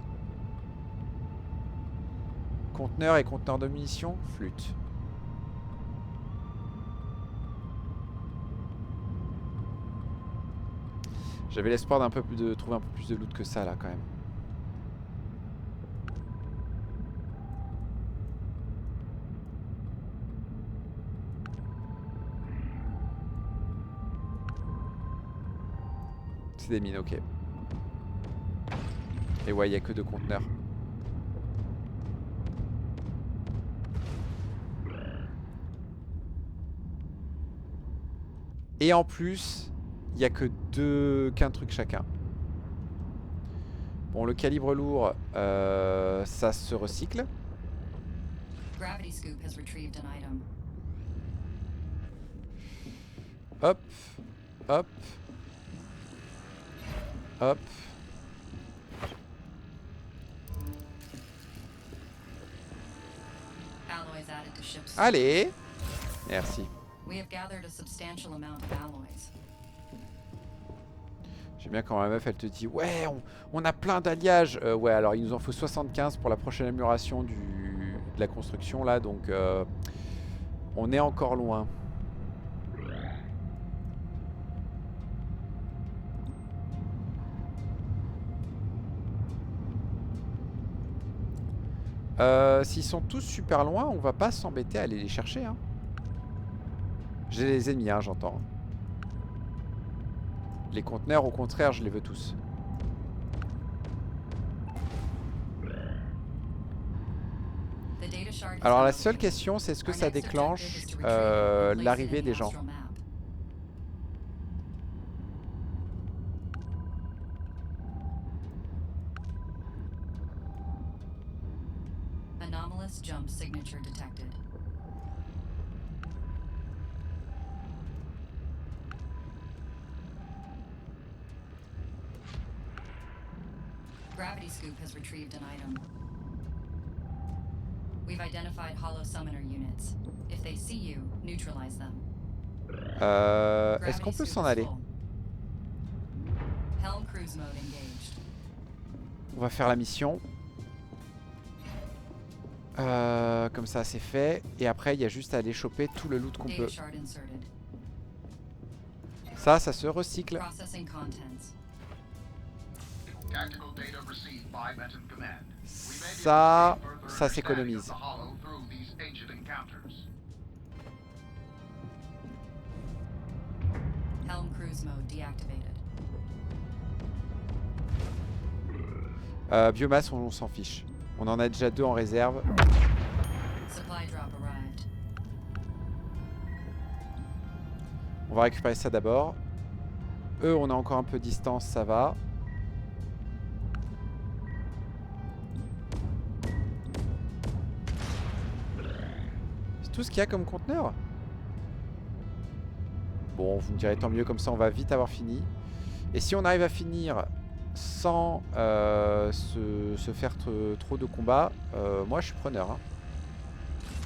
Conteneur et conteneur de munitions, flûte. J'avais l'espoir de trouver un peu plus de loot que ça là quand même. C'est des mines, ok. Et ouais, il n'y a que deux conteneurs. Et en plus, il n'y a que qu'un truc chacun. Bon, le calibre lourd, ça se recycle. Gravity Scoop has retrieved an item. Hop, hop, hop. Alloys added to ship's. Allez, merci. We have gathered a substantial amount of alloys. J'aime bien quand la meuf elle te dit ouais on a plein d'alliages. Ouais alors il nous en faut 75 pour la prochaine amélioration de la construction là donc on est encore loin. S'ils sont tous super loin on va pas s'embêter à aller les chercher hein. J'ai les ennemis hein, j'entends. Les conteneurs, au contraire, je les veux tous. Alors la seule question, c'est est-ce que ça déclenche l'arrivée des gens? Anomalous jump signature detected. Gravity Scoop has retrieved an item. We've identified hollow summoner units. If they see you, neutralize them. Est-ce qu'on peut s'en aller? Helm cruise mode engaged. On va faire la mission. Comme ça c'est fait. Et après il y a juste à aller choper tout le loot qu'on peut. Ça se recycle. Processing contents. Tactical data received by Metin Command. We may be Ça able to gain further s'économise. understanding of the Hollow through these ancient encounters. Helm cruise mode deactivated. Biomasse on s'en fiche. On en a déjà 2 en réserve. Supply drop arrived. On va récupérer ça d'abord. Eux on a encore un peu de distance, ça va. C'est tout ce qu'il y a comme conteneur? Bon, vous me direz tant mieux, comme ça on va vite avoir fini. Et si on arrive à finir sans se faire trop de combats, moi je suis preneur. Hein.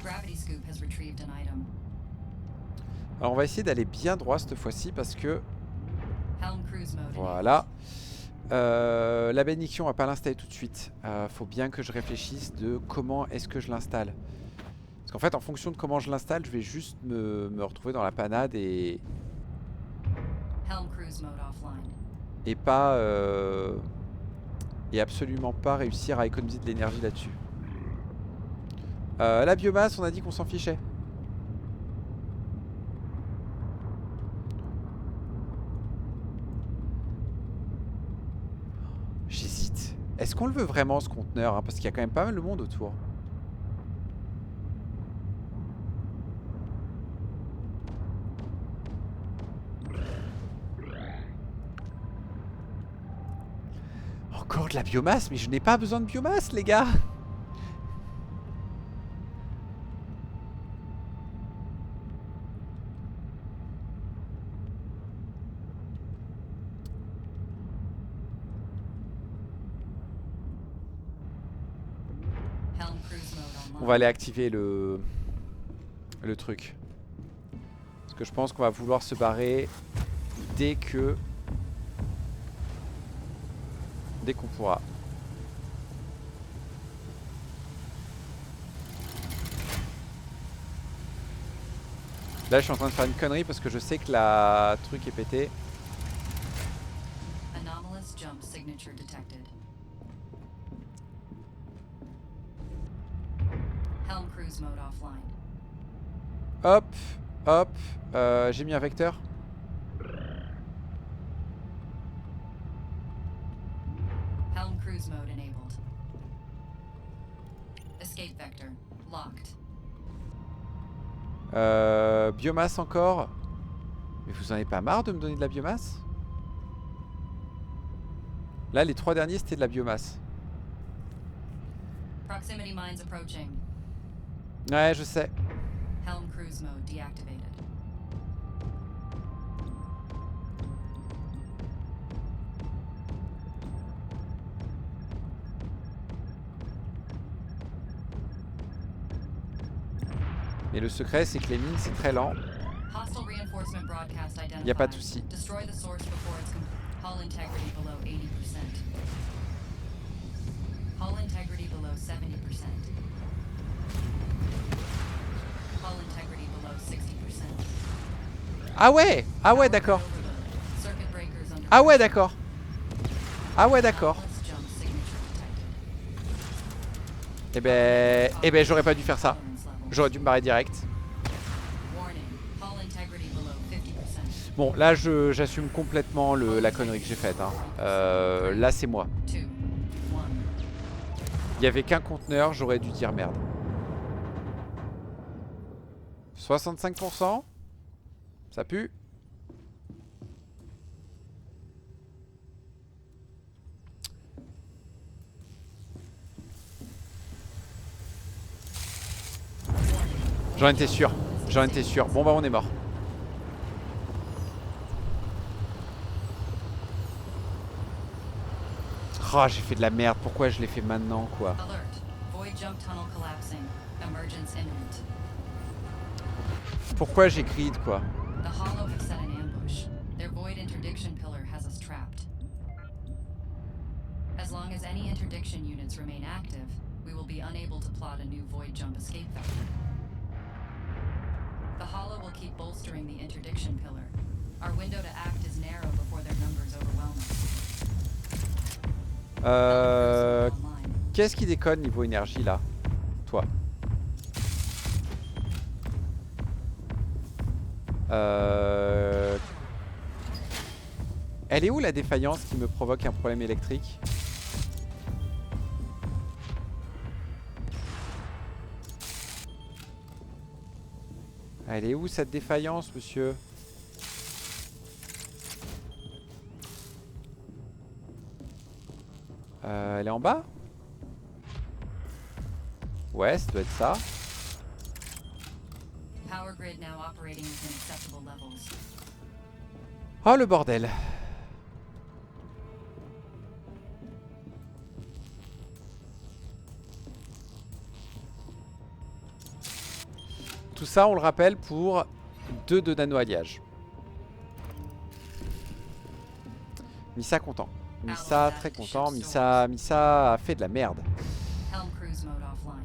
Gravity Scoop has retrieved an item. Alors on va essayer d'aller bien droit cette fois-ci parce que... Helm cruise mode. Voilà. La bénédiction on va pas l'installer tout de suite. Faut bien que je réfléchisse de comment est-ce que je l'installe. Parce qu'en fait en fonction de comment je l'installe, je vais juste me retrouver dans la panade et... Helm cruise mode offline. Et pas... et absolument pas réussir à économiser de l'énergie là-dessus. La biomasse, on a dit qu'on s'en fichait. J'hésite. Est-ce qu'on le veut vraiment ce conteneur hein, parce qu'il y a quand même pas mal de monde autour. Encore de la biomasse, mais je n'ai pas besoin de biomasse, les gars. Helm cruise mode On online. va aller activer le truc. Parce que je pense qu'on va vouloir se barrer dès qu'on pourra. Là, je suis en train de faire une connerie parce que je sais que la truc est pété. Anomalous jump signature detected. Helm cruise mode offline. Hop, hop. J'ai mis un vecteur. Helm cruise mode enabled. Escape vector locked. Biomasse encore. Mais vous en avez pas marre de me donner de la biomasse? Là, les 3 derniers, c'était de la biomasse. Proximity mines approaching. Ouais, je sais. Helm cruise mode deactivated. Mais le secret, c'est que les mines, c'est très lent. Hostile reinforcement broadcast identified. Y a pas de souci. Destroy the source before it's hull integrity below 80%. Hull integrity below 70%. Hull integrity below 60%. Ah ouais! Ah ouais, d'accord. Circuit breakers under Ah ouais, d'accord. Ah ouais, d'accord. Anomalous jump signature detected. Eh ben, j'aurais pas dû faire ça. Tolerance level. J'aurais dû me barrer direct. Warning. Hull integrity below 50%. Bon, là, j'assume complètement la connerie que j'ai faite. Hein. Là, c'est moi. 2, 1. Il y avait qu'un conteneur, j'aurais dû dire merde. 65%. Ça pue. J'en étais sûr. J'en étais sûr. Bon bah on est mort. Oh, j'ai fait de la merde. Pourquoi je l'ai fait maintenant, quoi? Alert. Void jump tunnel collapsing. Emergence imminent. Pourquoi j'ai grid, quoi? The Hollow have set an ambush. Their void interdiction pillar has us trapped. As long as any interdiction units remain active, we will be unable to plot a new void jump escape vector. The Hollow will keep bolstering the interdiction pillar. Our window to act is narrow before their numbers overwhelm us. Online. Qu'est-ce qui déconne niveau énergie, là? Toi. Elle est où la défaillance qui me provoque un problème électrique? Elle est où cette défaillance, monsieur? Elle est en bas? Ouais, ça doit être ça. Power grid now operating within acceptable levels. Oh le bordel. Tout ça, on le rappelle, pour 2 de nano-alliage. Missa content. Missa très content. Missa a fait de la merde. Helm cruise mode offline.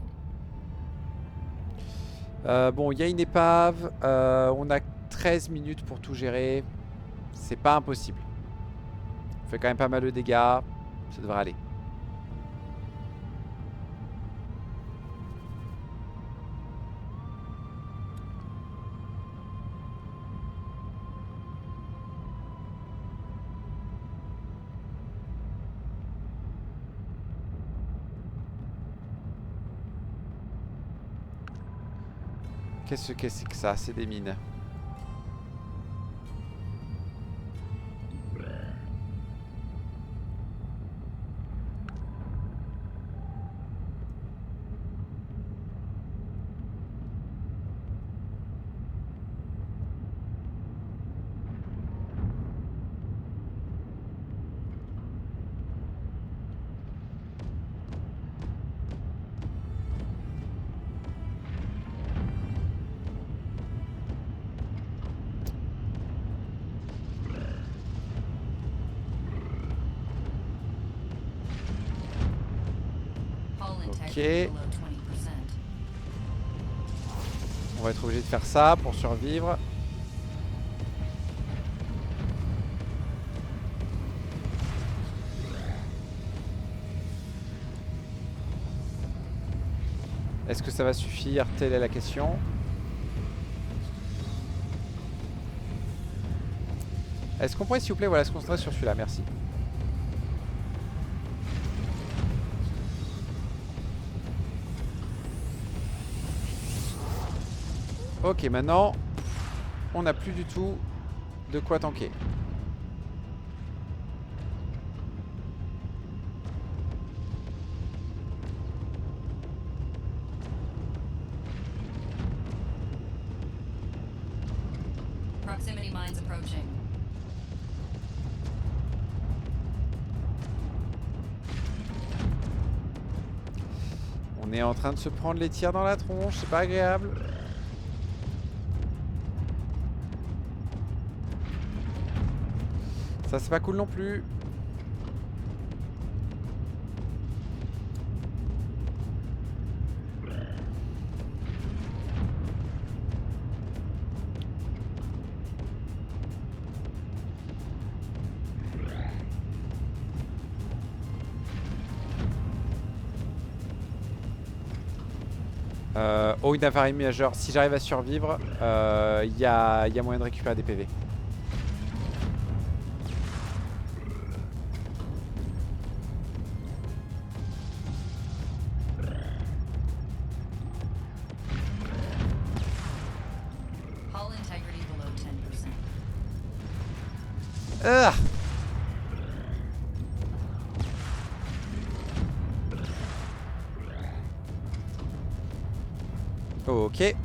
Bon, il y a une épave. On a 13 minutes pour tout gérer. C'est pas impossible. On fait quand même pas mal de dégâts. Ça devrait aller. Qu'est-ce que c'est que ça? C'est des mines. integrity below 20%. On va être obligé de faire ça pour survivre. Est-ce que ça va suffire? Telle est la question. Est-ce qu'on pourrait s'il vous plaît voilà, se concentrer sur celui-là? Merci. Ok, maintenant, on n'a plus du tout de quoi tanker. Proximity mines approaching. On est en train de se prendre les tirs dans la tronche, c'est pas agréable. Ça c'est pas cool non plus. Oh, une avarie majeure. Si j'arrive à survivre, il y a moyen de récupérer des PV. Hull integrity below 10%. Ah! Ok.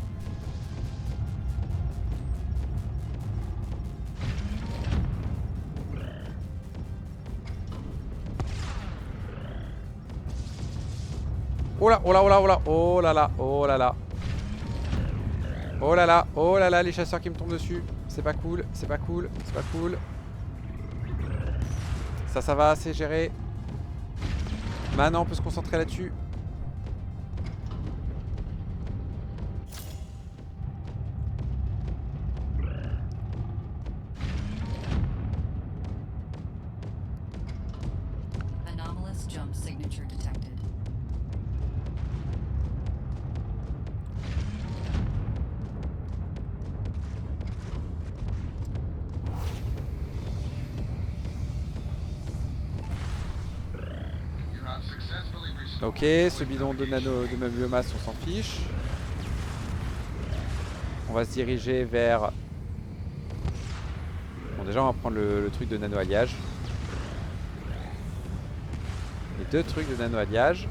Oh là, oh là, oh là, oh là, oh là là, oh là là. Oh là là, oh là là, les chasseurs qui me tombent dessus. C'est pas cool, c'est pas cool, c'est pas cool. Ça va, c'est géré. Maintenant, on peut se concentrer là-dessus. Anomalous jump signature detected. You have successfully restored Ok, ce bidon de nano de biomasse, on s'en fiche. On va se diriger vers... Bon, déjà, on va prendre le truc de nano-alliage. Les deux trucs de nano-alliage.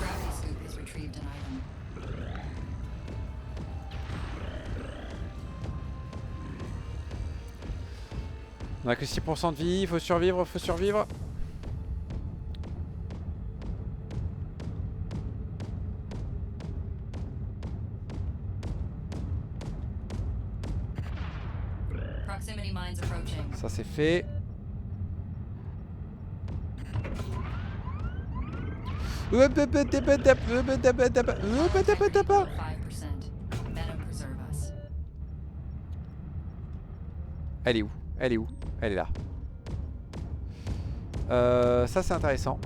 Gravity scoop has retrieved an item. On a que 6% de vie, il faut survivre, faut survivre. Proximity mines approaching. Ça c'est fait. Integrity below 5%. Venom preserve us. Elle est où? Elle est où? Elle est là. Ça c'est intéressant.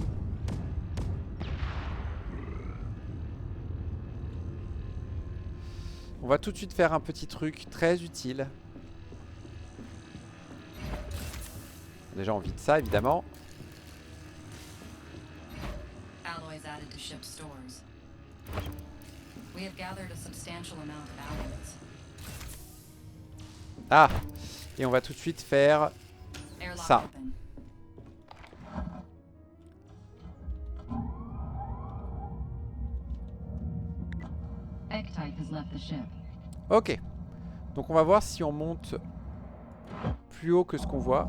On va tout de suite faire un petit truc très utile. Déjà on vide ça évidemment. Alloys added to ship's stores. We have gathered a substantial amount of alloys. Ah! Et on va tout de suite faire Airlock ça. open. Ektype has left the ship. Ok. Donc on va voir si on monte plus haut que ce qu'on voit.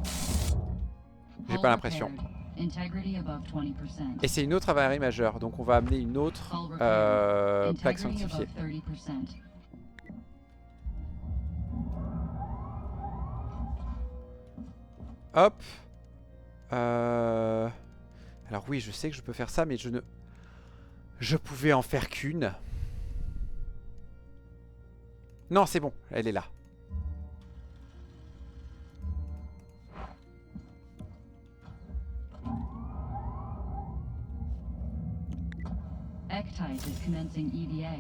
J'ai Hull pas l'impression. repaired. Integrity above 20%. Et c'est une autre avarie majeure. Donc on va amener une autre Hull repaired. plaque Integrity sanctifiée. above 30%. Hop. Alors oui, je sais que je peux faire ça, mais je ne... Je pouvais en faire qu'une. Non, c'est bon, elle est là. Ectite is commencing EVA.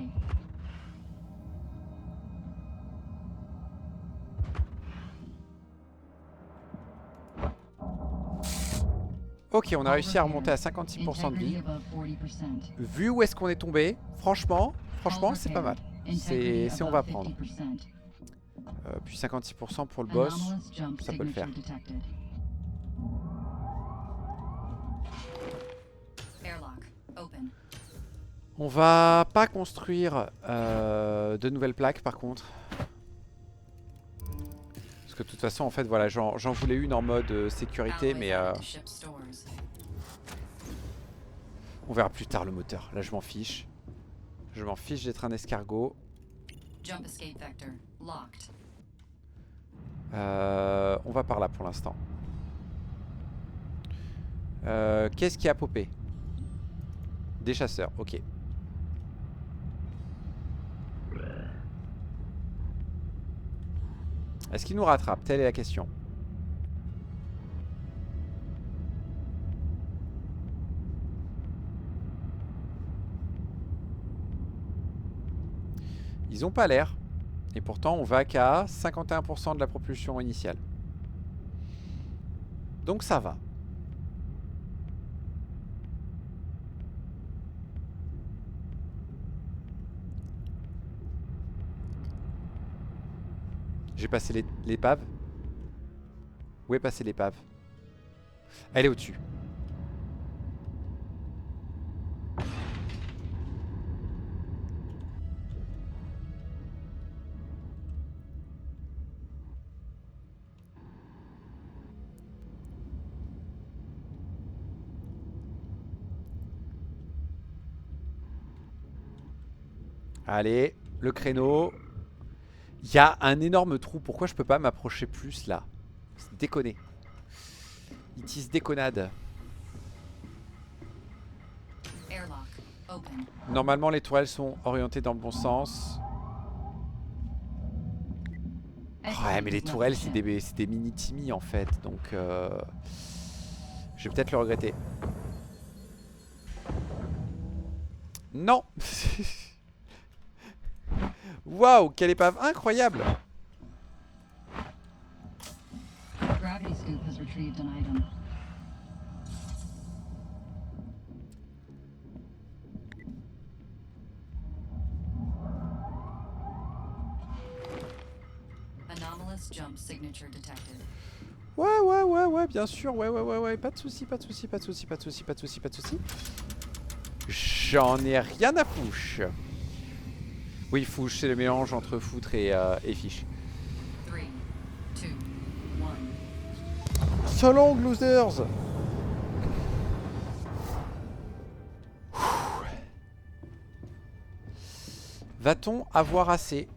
Ok, on a réussi à remonter à 56% de vie. Vu où est-ce qu'on est tombé, franchement, c'est pas mal. C'est on va prendre. Puis 56% pour le boss, ça peut le faire. On va pas construire de nouvelles plaques par contre. Parce que de toute façon, en fait, voilà, j'en voulais une en mode sécurité, mais on verra plus tard le moteur. Là, je m'en fiche. Je m'en fiche d'être un escargot. On va par là pour l'instant. Qu'est-ce qui a popé? Des chasseurs, ok. Est-ce qu'il nous rattrape? Telle est la question. Ils ont pas l'air. Et pourtant, on va qu'à 51% de la propulsion initiale. Donc ça va. J'ai passé l'épave. Où est passée l'épave? Elle est au-dessus. Allez, le créneau. Il y a un énorme trou. Pourquoi je peux pas m'approcher plus là? C'est déconné. It is déconnade. Normalement, les tourelles sont orientées dans le bon sens. Ouais, mais les tourelles, c'est des mini-Timmy en fait. Donc, je vais peut-être le regretter. Non. Waouh, quelle épave incroyable! Gravity Scoop has retrieved an item. Anomalous jump signature detected. Ouais, bien sûr, ouais, pas de soucis. J'en ai rien à fouche. Oui, fouche, c'est le mélange entre foutre et fiche. 3, 2, 1. So long, losers! Va-t-on avoir assez?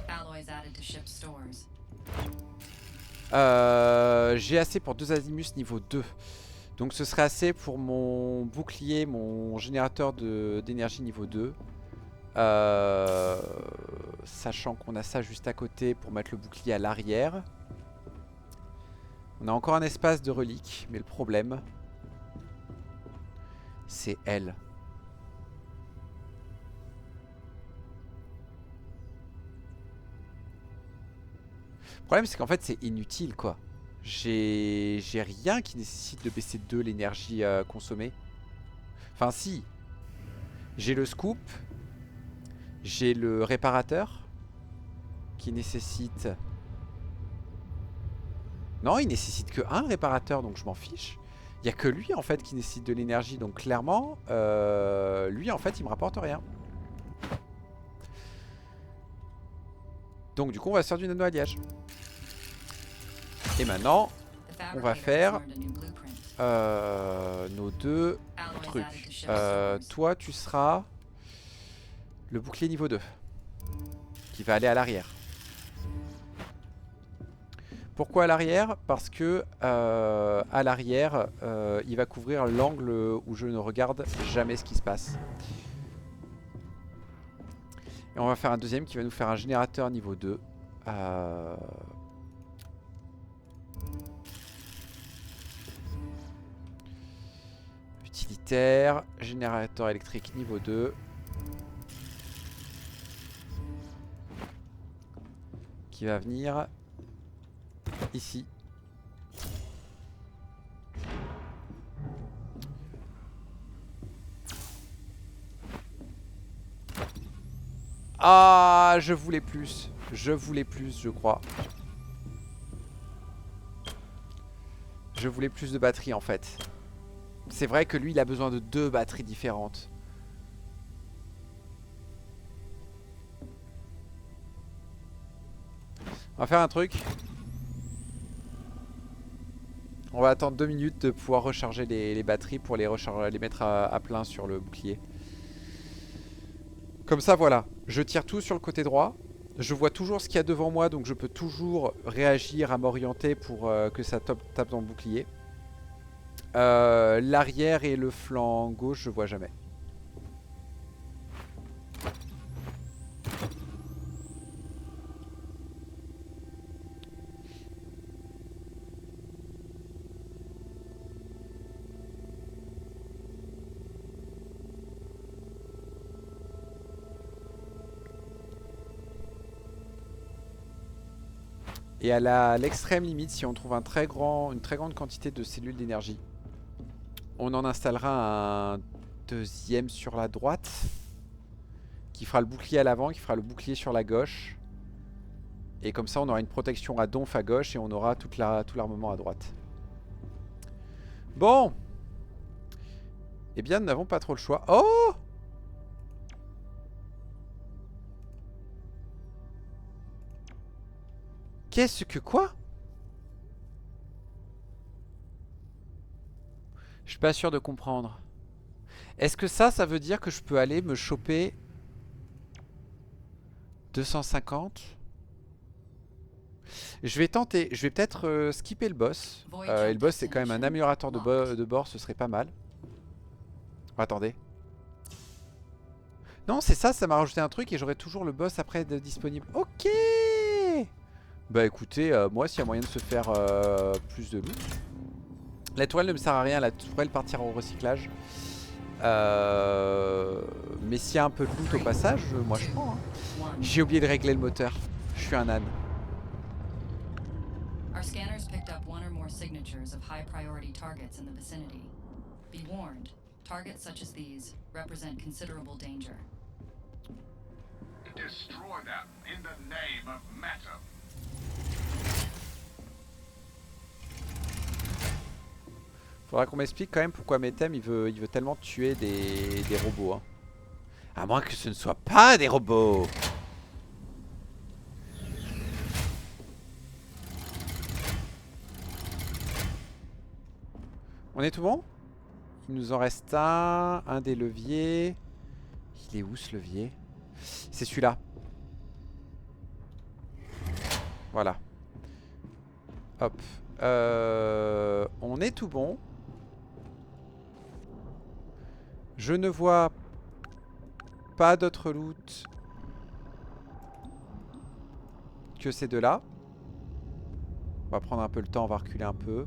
Alloys added to ship stores. J'ai assez pour 2 azimuts niveau 2. Donc ce serait assez pour mon bouclier, mon générateur d'énergie niveau 2. Sachant qu'on a ça juste à côté pour mettre le bouclier à l'arrière. On a encore un espace de relique, mais le problème, c'est elle. Le problème, c'est qu'en fait, c'est inutile, quoi. J'ai rien qui nécessite de baisser de 2 l'énergie consommée. Enfin, si. J'ai le scoop. J'ai le réparateur. Qui nécessite... Non, il nécessite que un réparateur, donc je m'en fiche. Il n'y a que lui, en fait, qui nécessite de l'énergie. Donc, clairement, lui, en fait, il me rapporte rien. Donc, du coup, on va se faire du nano-alliage. Et maintenant, on va faire nos 2 trucs. Toi, tu seras le bouclier niveau 2. il va aller à l'arrière. Pourquoi à l'arrière? Parce que à l'arrière, il va couvrir l'angle où je ne regarde jamais ce qui se passe. Et on va faire un deuxième qui va nous faire un générateur niveau 2. Utilitaire, générateur électrique niveau 2. Qui va venir ici. Ah, je voulais plus. Je voulais plus, je crois. Je voulais plus de batteries en fait. C'est vrai que lui, il a besoin de 2 batteries différentes. On va faire un truc. On va attendre 2 minutes de pouvoir recharger les batteries pour les mettre à plein sur le bouclier. Comme ça, voilà. Je tire tout sur le côté droit. Je vois toujours ce qu'il y a devant moi, donc je peux toujours réagir à m'orienter pour que ça tape dans le bouclier. L'arrière et le flanc gauche, je vois jamais. Et à l'extrême limite, si on trouve une très grande quantité de cellules d'énergie, on en installera un deuxième sur la droite, qui fera le bouclier à l'avant, qui fera le bouclier sur la gauche. Et comme ça, on aura une protection à donf à gauche et on aura tout l'armement à droite. Bon. Eh bien, nous n'avons pas trop le choix. Oh! Qu'est-ce que quoi? Je suis pas sûr de comprendre. Est-ce que ça veut dire que je peux aller me choper 250? Je vais tenter. Je vais peut-être skipper le boss. Et le boss, c'est quand même un améliorateur de bord. Ce serait pas mal. Attendez. Non, c'est ça m'a rajouté un truc et j'aurai toujours le boss après disponible. Ok. Bah écoutez, moi s'il y a moyen de se faire plus de loot. La tourelle ne me sert à rien, la tourelle partira au recyclage. Mais s'il y a un peu de loot au passage, moi je prends. Hein. J'ai oublié de régler le moteur. Je suis un âne. Our scanners picked up one or more signatures of high priority targets in the vicinity. Be warned, targets such as these represent considerable danger. Destroy them in the name of Meta. Faudra qu'on m'explique quand même pourquoi Metem il veut tellement tuer des robots. Hein. À moins que ce ne soit pas des robots. On est tout bon? Il nous en reste un des leviers. Il est où ce levier? C'est celui-là. Voilà. Hop. On est tout bon. Je ne vois pas d'autre loot que ces deux-là. On va prendre un peu le temps, on va reculer un peu.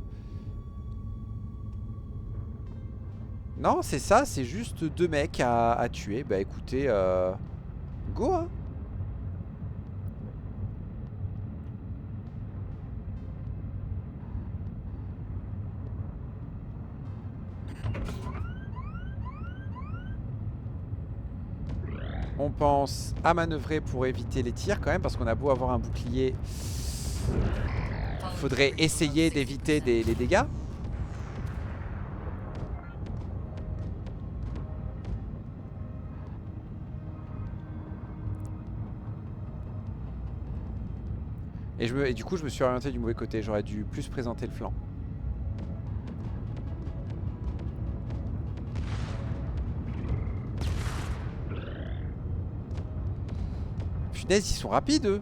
Non, c'est ça, c'est juste 2 mecs à tuer. Bah écoutez, go hein. On pense à manœuvrer pour éviter les tirs quand même, parce qu'on a beau avoir un bouclier, faudrait essayer d'éviter les dégâts. Et du coup je me suis orienté du mauvais côté, j'aurais dû plus présenter le flanc. Punaise, ils sont rapides eux.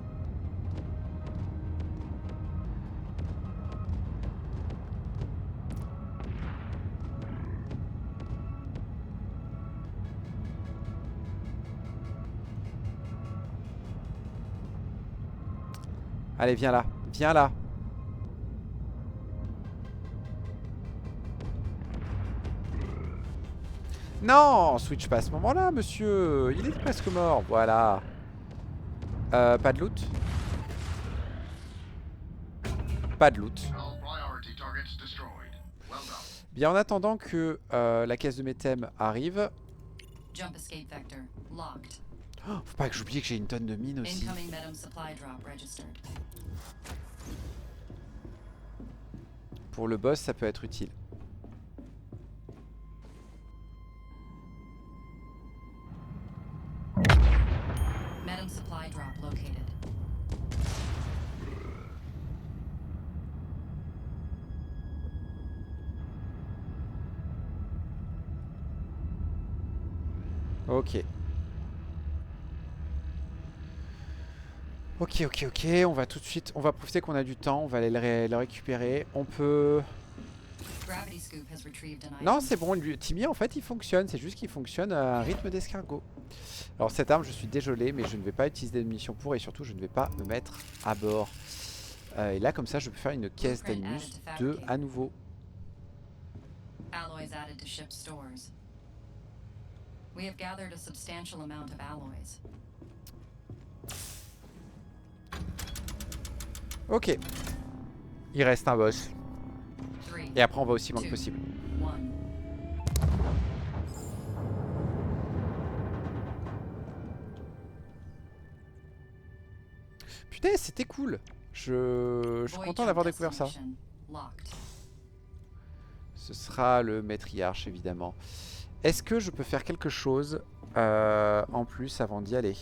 Allez, viens là. Viens là. Non, switch pas à ce moment-là, monsieur. Il est presque mort. Voilà. Pas de loot. Pas de loot. All priority targets destroyed. Well done. Bien, en attendant que la caisse de mes thèmes arrive. Jump escape vector locked. Oh, faut pas que j'oublie que j'ai une tonne de mines aussi. Incoming Medum supply drop registered. Pour le boss, ça peut être utile. Medum supply drop located. Ok. Ok, on va tout de suite, on va profiter qu'on a du temps, on va aller le récupérer. On peut... Gravity scoop has retrieved an item. Non, c'est bon, Timmy en fait il fonctionne, c'est juste qu'il fonctionne à un rythme d'escargot. Alors cette arme, je suis désolé, mais je ne vais pas utiliser de munitions pour et surtout je ne vais pas me mettre à bord. Et là comme ça je peux faire une caisse d'Animus 2 à nouveau. Alloys added to ship stores. We have gathered a substantial amount of alloys. Ok. Il reste un boss. 3, Et après on va aussi loin que possible. 1. Putain, c'était cool. Je suis content d'avoir découvert ça. Locked. Ce sera le matriarche évidemment. Est-ce que je peux faire quelque chose en plus avant d'y aller?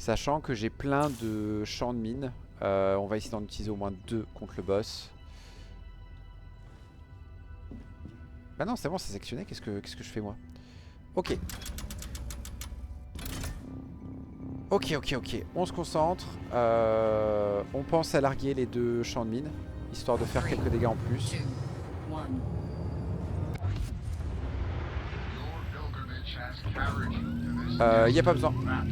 Sachant que j'ai plein de champs de mines, on va essayer d'en utiliser au moins 2 contre le boss. Bah non, c'est bon, c'est sectionné. Qu'est-ce que je fais moi? Ok. Ok. On se concentre. On pense à larguer les 2 champs de mines, histoire de faire quelques dégâts en plus. 2, 1. Your pilgrimage has carried you to this Y a pas besoin. map.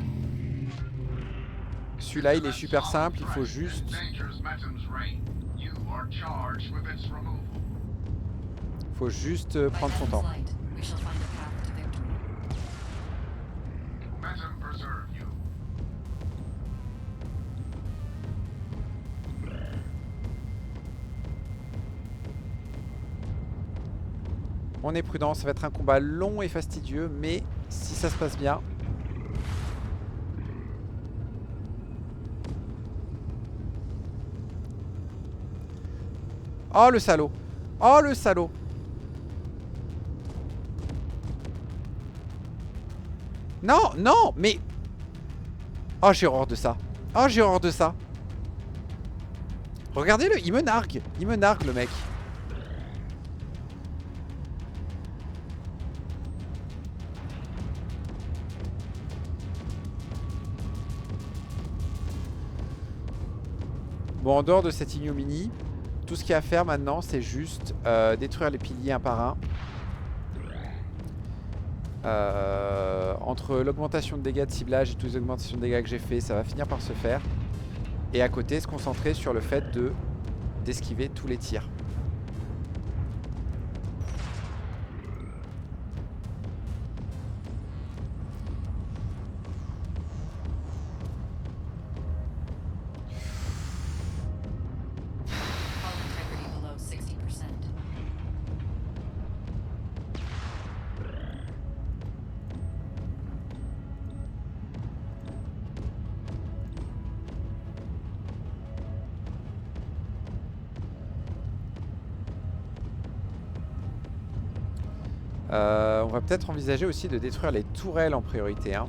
Celui-là, il est super simple. Il faut juste... Endangers Metum's reign. You are charged with its removal. Faut juste By prendre son Medum's temps. light, we shall find a path to victory. Metum preserve you. On est prudent, ça va être un combat long et fastidieux, mais si ça se passe bien... Oh le salaud! Oh le salaud! Non, non, mais... Oh j'ai horreur de ça. Oh j'ai horreur de ça. Regardez-le, il me nargue. Il me nargue le mec. Bon, en dehors de cette ignominie, tout ce qu'il y a à faire maintenant, c'est juste détruire les piliers un par un. Entre l'augmentation de dégâts de ciblage et toutes les augmentations de dégâts que j'ai fait, ça va finir par se faire. Et à côté, se concentrer sur le fait d'esquiver tous les tirs. Hull integrity below 60%. On va peut-être envisager aussi de détruire les tourelles en priorité. Hein.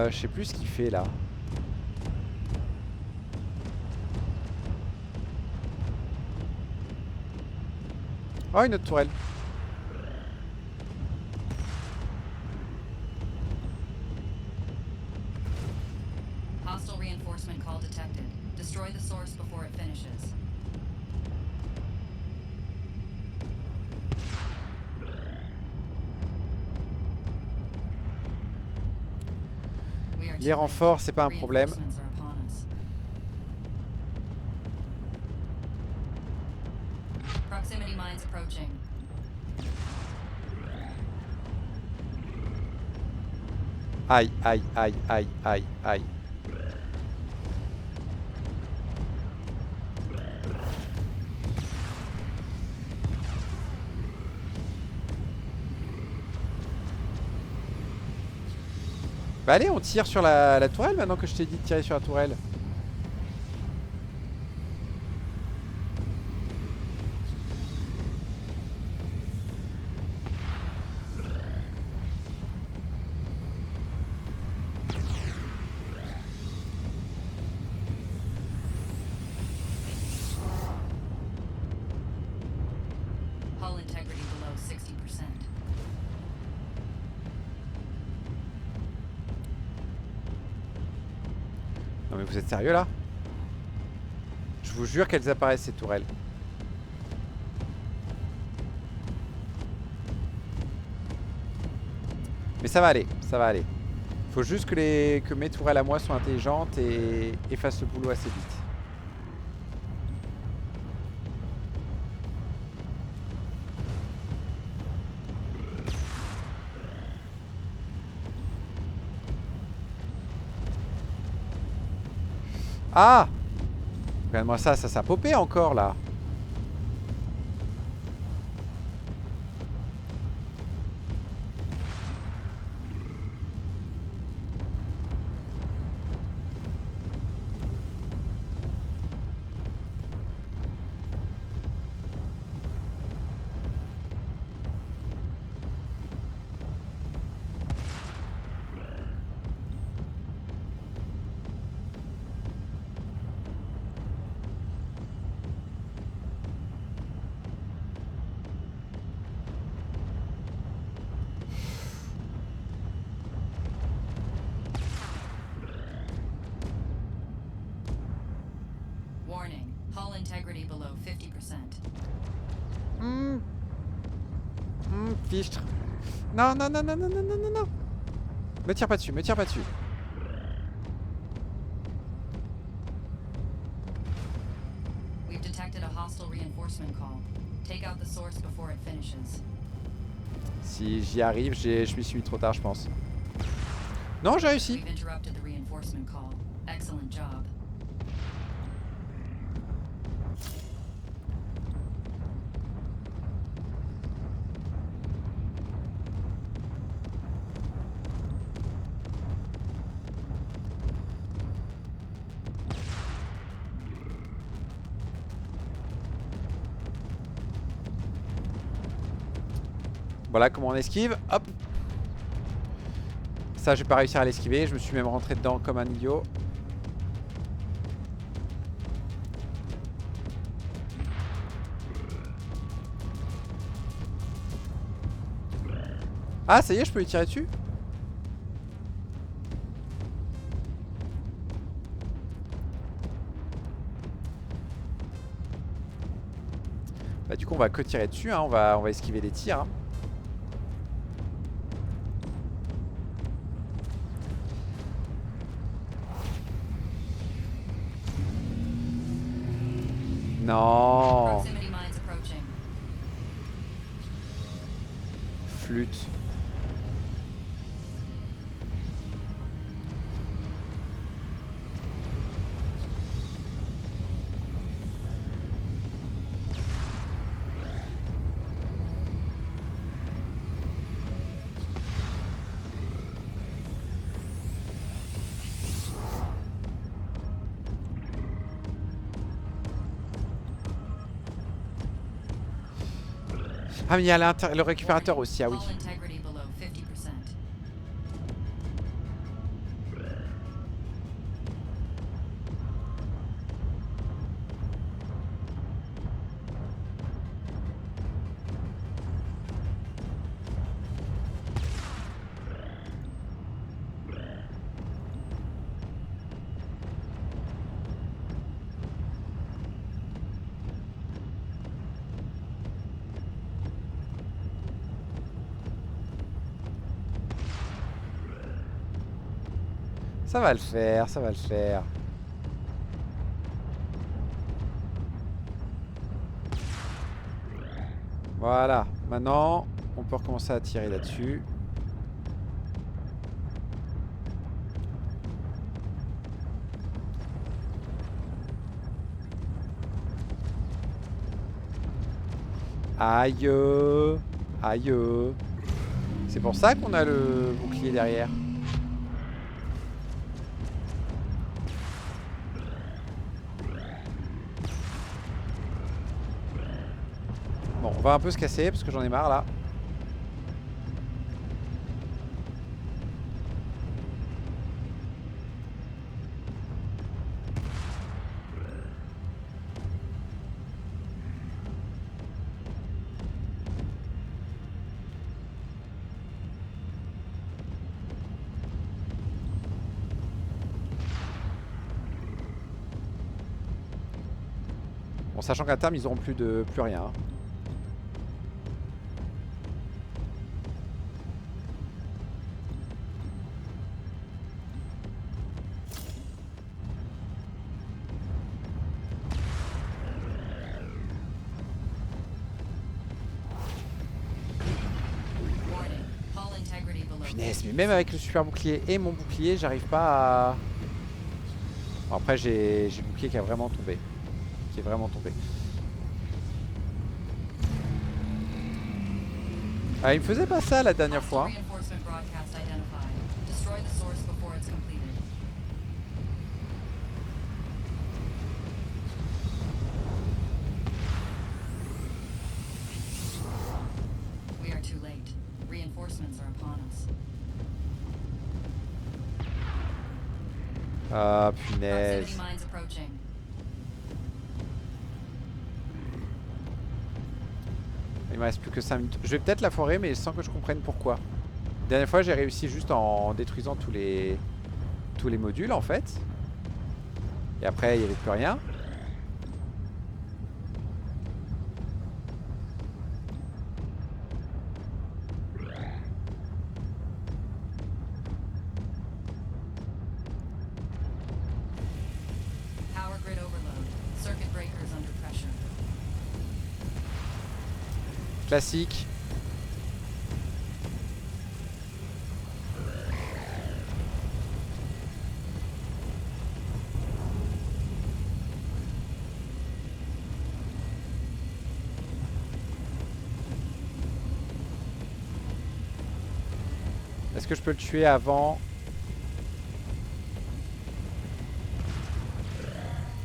Je sais plus ce qu'il fait là. Oh, une autre tourelle. Hostile reinforcement call detected. Destroy the source before it finishes. We are Les too renforts, late. c'est pas un problème. Reinforcements are upon us. Proximity mines approaching. Aïe, aïe, aïe, aïe, aïe, aïe. Bah allez, on tire sur la tourelle maintenant que je t'ai dit de tirer sur la tourelle. Hull integrity below 60%. Non mais vous êtes sérieux là? Je vous jure qu'elles apparaissent ces tourelles. Mais ça va aller, ça va aller. Faut juste que mes tourelles à moi soient intelligentes et fassent le boulot assez vite. Ah! Regarde-moi ça, ça popé encore là. Warning. Hull integrity below 50%. Fichtre. Non, non, non, non, non, non, non, non, non. Me tire pas dessus, me tire pas dessus. We've detected a hostile reinforcement call. Take out the source before it finishes. Si j'y arrive, je m'y suis mis trop tard, je pense. Non, j'ai réussi. We've interrupted the reinforcement call. Excellent job. Voilà comment on esquive. Hop. Ça, j'ai pas réussi à l'esquiver. Je me suis même rentré dedans comme un idiot. Ah, ça y est, je peux lui tirer dessus. Bah du coup, on va que tirer dessus. Hein. On va esquiver les tirs. Hein. Non. Proximity mines approaching. Flûte. Ah mais il y a le récupérateur aussi, ah oui. Hull integrity below 50%. Ça va le faire, ça va le faire. Voilà, maintenant on peut recommencer à tirer là-dessus. Aïe. Aïe. C'est pour ça qu'on a le bouclier derrière. Bon, on va un peu se casser parce que j'en ai marre là. Bon, sachant qu'à terme ils auront plus rien. Hein. Warning. Hull integrity below Punaise, mais même avec le super bouclier et mon bouclier, j'arrive pas à... Bon, après j'ai le bouclier qui a vraiment tombé. Qui est vraiment tombé. Ah, il me faisait pas ça la dernière fois. Reinforcement broadcast identified. Destroy the source before it's completed. We are too late. Reinforcements are upon us. Ah, Proximity punaise. mines approaching. Il me reste plus que 5 minutes. Je vais peut-être la foirer, mais sans que je comprenne pourquoi. La dernière fois, j'ai réussi juste en détruisant tous les modules, en fait. Et après, il n'y avait plus rien. Power grid overload. Circuit breakers under pressure. Classique. Est-ce que je peux le tuer avant?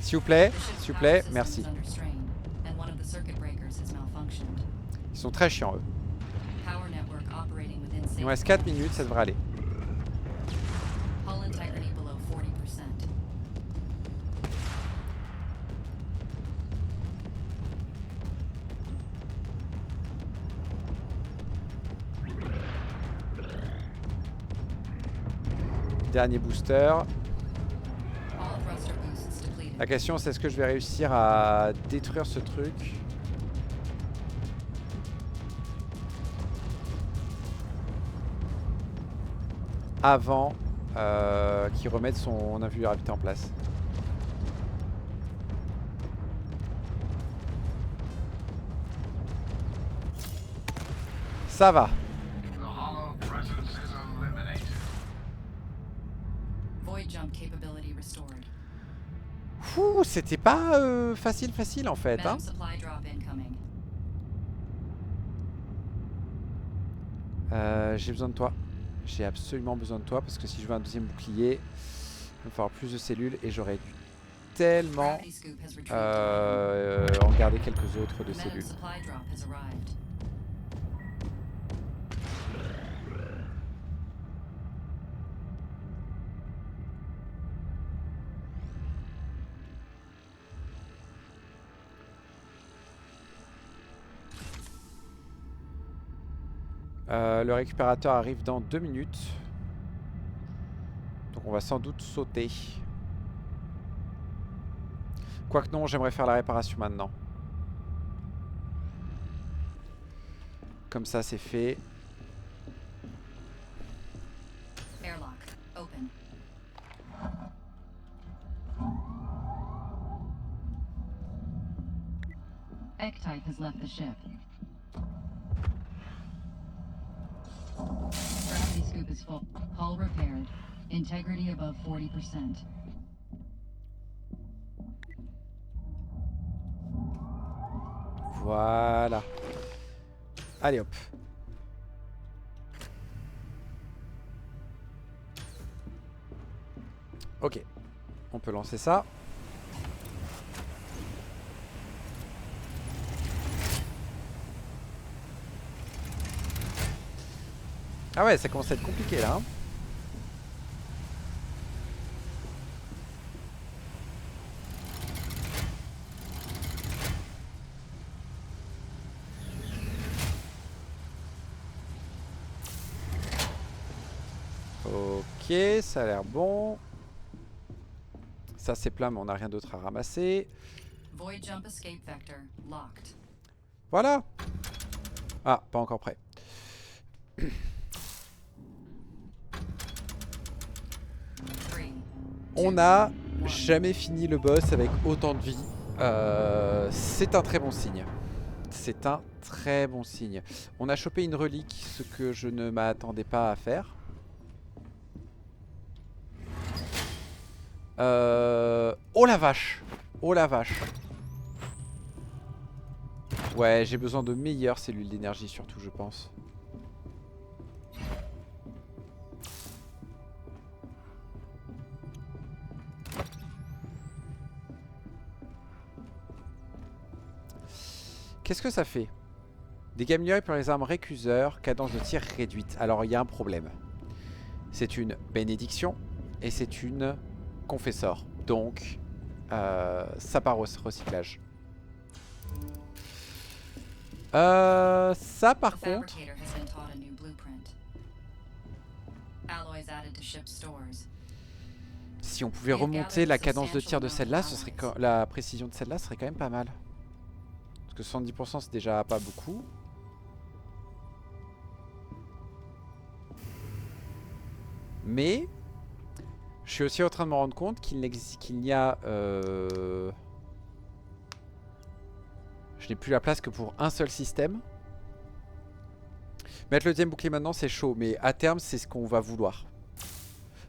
S'il vous plaît, The ship's s'il vous power plaît, system merci. is under strain, and one of the circuit breakers has malfunctioned. Ils sont très chiants, eux. Power network operating within Il me safe reste 4 limits. minutes, ça devrait aller. Hull integrity below 40%. Dernier booster. All thruster boosts depleted. La question, c'est est-ce que je vais réussir à détruire ce truc avant qu'il remette son invulnérabilité en place. Ça va. The hollow presence is eliminated. Void jump capability restored. Fouh, c'était pas facile en fait. Hein. Venom supply drop incoming. J'ai besoin de toi. J'ai absolument besoin de toi parce que si je veux un deuxième bouclier, il va me falloir plus de cellules et j'aurais dû tellement Gravity scoop has retrieved. en garder quelques autres de Venom cellules. supply drop has arrived. Le récupérateur arrive dans 2 minutes. Donc on va sans doute sauter. Quoique non, j'aimerais faire la réparation maintenant. Comme ça, c'est fait. Airlock. Open. X-Type has left the ship. Gravity scoop is full. Hull repaired. Integrity above 40%. Voilà. Allez hop. Ok. On peut lancer ça. Ah ouais, ça commence à être compliqué là. Hein. Ok, ça a l'air bon. Ça c'est plein mais on n'a rien d'autre à ramasser. Void jump escape vector locked. Voilà. Ah, pas encore prêt. On n'a jamais fini le boss avec autant de vie. C'est un très bon signe. C'est un très bon signe. On a chopé une relique, ce que je ne m'attendais pas à faire. Oh la vache! Oh la vache! Ouais, j'ai besoin de meilleures cellules d'énergie surtout, je pense. Qu'est-ce que ça fait? Dégâts améliorés pour les armes récuseurs, cadence de tir réduite. Alors il y a un problème. C'est une bénédiction et c'est une confesseur. Donc ça part au recyclage. Ça par contre... Si on pouvait remonter la cadence de tir de celle-là, ce serait la précision de celle-là serait quand même pas mal. Parce que 70% c'est déjà pas beaucoup. Mais je suis aussi en train de me rendre compte qu'il n'y a... Je n'ai plus la place que pour un seul système. Mettre le deuxième bouclier maintenant c'est chaud, mais à terme c'est ce qu'on va vouloir.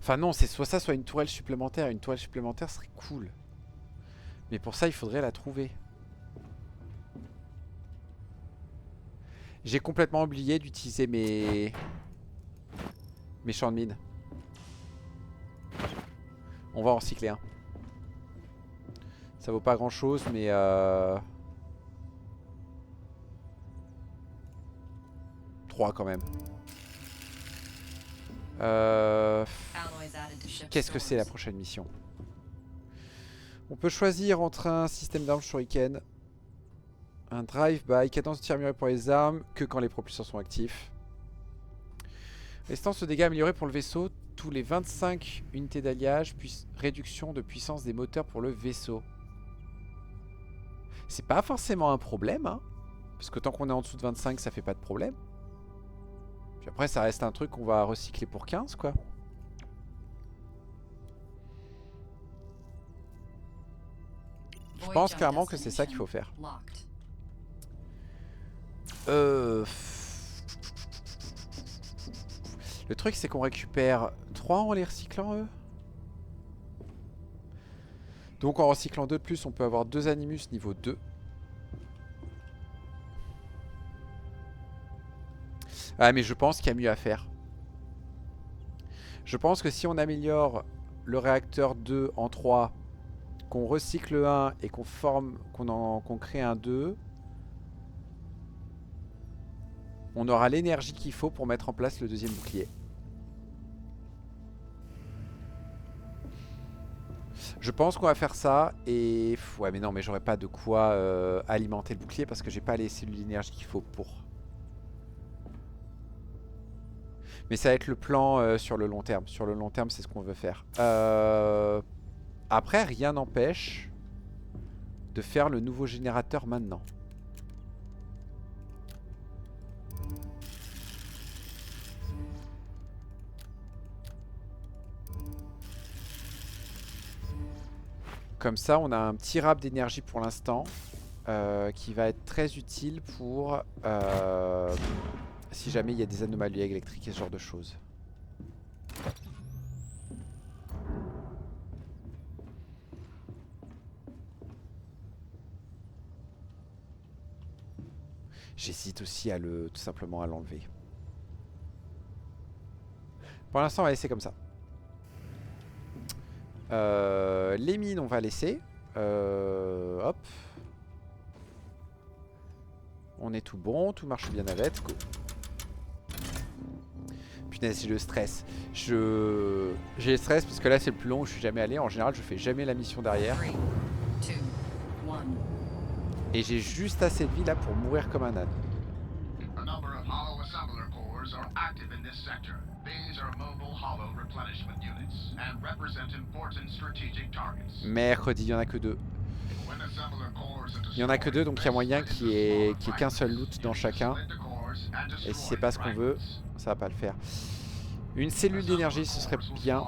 Enfin non, c'est soit ça, soit une tourelle supplémentaire. Une tourelle supplémentaire serait cool. Mais pour ça il faudrait la trouver. J'ai complètement oublié d'utiliser mes champs de mine. On va en recycler un. Ça vaut pas grand chose mais 3 quand même. Qu'est-ce que c'est la prochaine mission? On peut choisir entre un système d'armes shuriken, un drive-by, cadence de tir améliorée pour les armes, que quand les propulseurs sont actifs. Résistance aux dégâts améliorés pour le vaisseau, tous les 25 unités d'alliage, puis réduction de puissance des moteurs pour le vaisseau. C'est pas forcément un problème, hein, parce que tant qu'on est en dessous de 25, ça fait pas de problème. Puis après, ça reste un truc qu'on va recycler pour 15, quoi. Je pense clairement que c'est ça qu'il faut faire. Le truc, c'est qu'on récupère 3 en les recyclant, eux. Donc en recyclant 2 de plus, on peut avoir 2 Animus niveau 2. Ah mais je pense qu'il y a mieux à faire. Je pense que si on améliore le réacteur 2 en 3, qu'on recycle 1 et qu'on forme, qu'on crée un 2, on aura l'énergie qu'il faut pour mettre en place le deuxième bouclier. Je pense qu'on va faire ça et... Ouais mais non mais j'aurais pas de quoi alimenter le bouclier parce que j'ai pas les cellules d'énergie qu'il faut pour. Mais ça va être le plan sur le long terme. Sur le long terme, c'est ce qu'on veut faire. Après, rien n'empêche de faire le nouveau générateur maintenant. Comme ça, on a un petit rap d'énergie pour l'instant qui va être très utile pour si jamais il y a des anomalies électriques et ce genre de choses. J'hésite aussi à tout simplement à l'enlever. Pour l'instant, on va laisser comme ça. Les mines, on va laisser. Hop. On est tout bon, tout marche bien avec. Go. Punaise, j'ai le stress. J'ai le stress parce que là, c'est le plus long où je suis jamais allé. En général, je fais jamais la mission derrière. 3, 2, 1. Et j'ai juste assez de vie là pour mourir comme un âne. A number of hollow assembler cores are active in this sector. These are mobile hollow replenishment units and represent important strategic targets. Mercredi, il y en a que 2. When assembler cores are Il y en a que 2, donc il y a destroyed, moyen they qu'il y ait dissolve qu'un seul fragments. loot dans You chacun. split the cores and Et si destroy c'est pas ce qu'on veut, fragments. ça va pas le faire. Une cellule d'énergie, ce serait bien.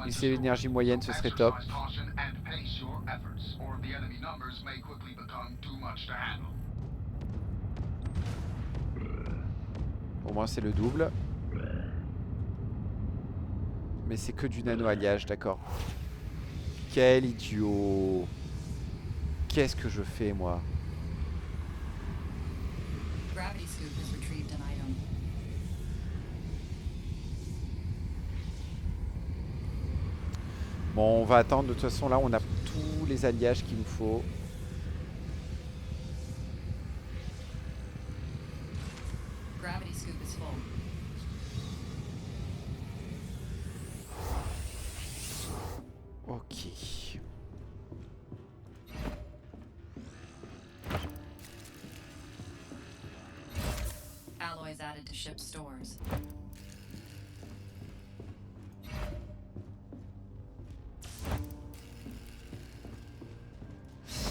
Une cellule d'énergie moyenne, ce serait top. Au moins c'est le double. Mais c'est que du nano-alliage, d'accord. Quel idiot. Qu'est-ce que je fais, moi? Gravity scoop has retrieved an item. Bon, on va attendre. De toute façon, là, on a tous les alliages qu'il nous faut. Gravity scoop is full. Ok. Alloys added to ship stores.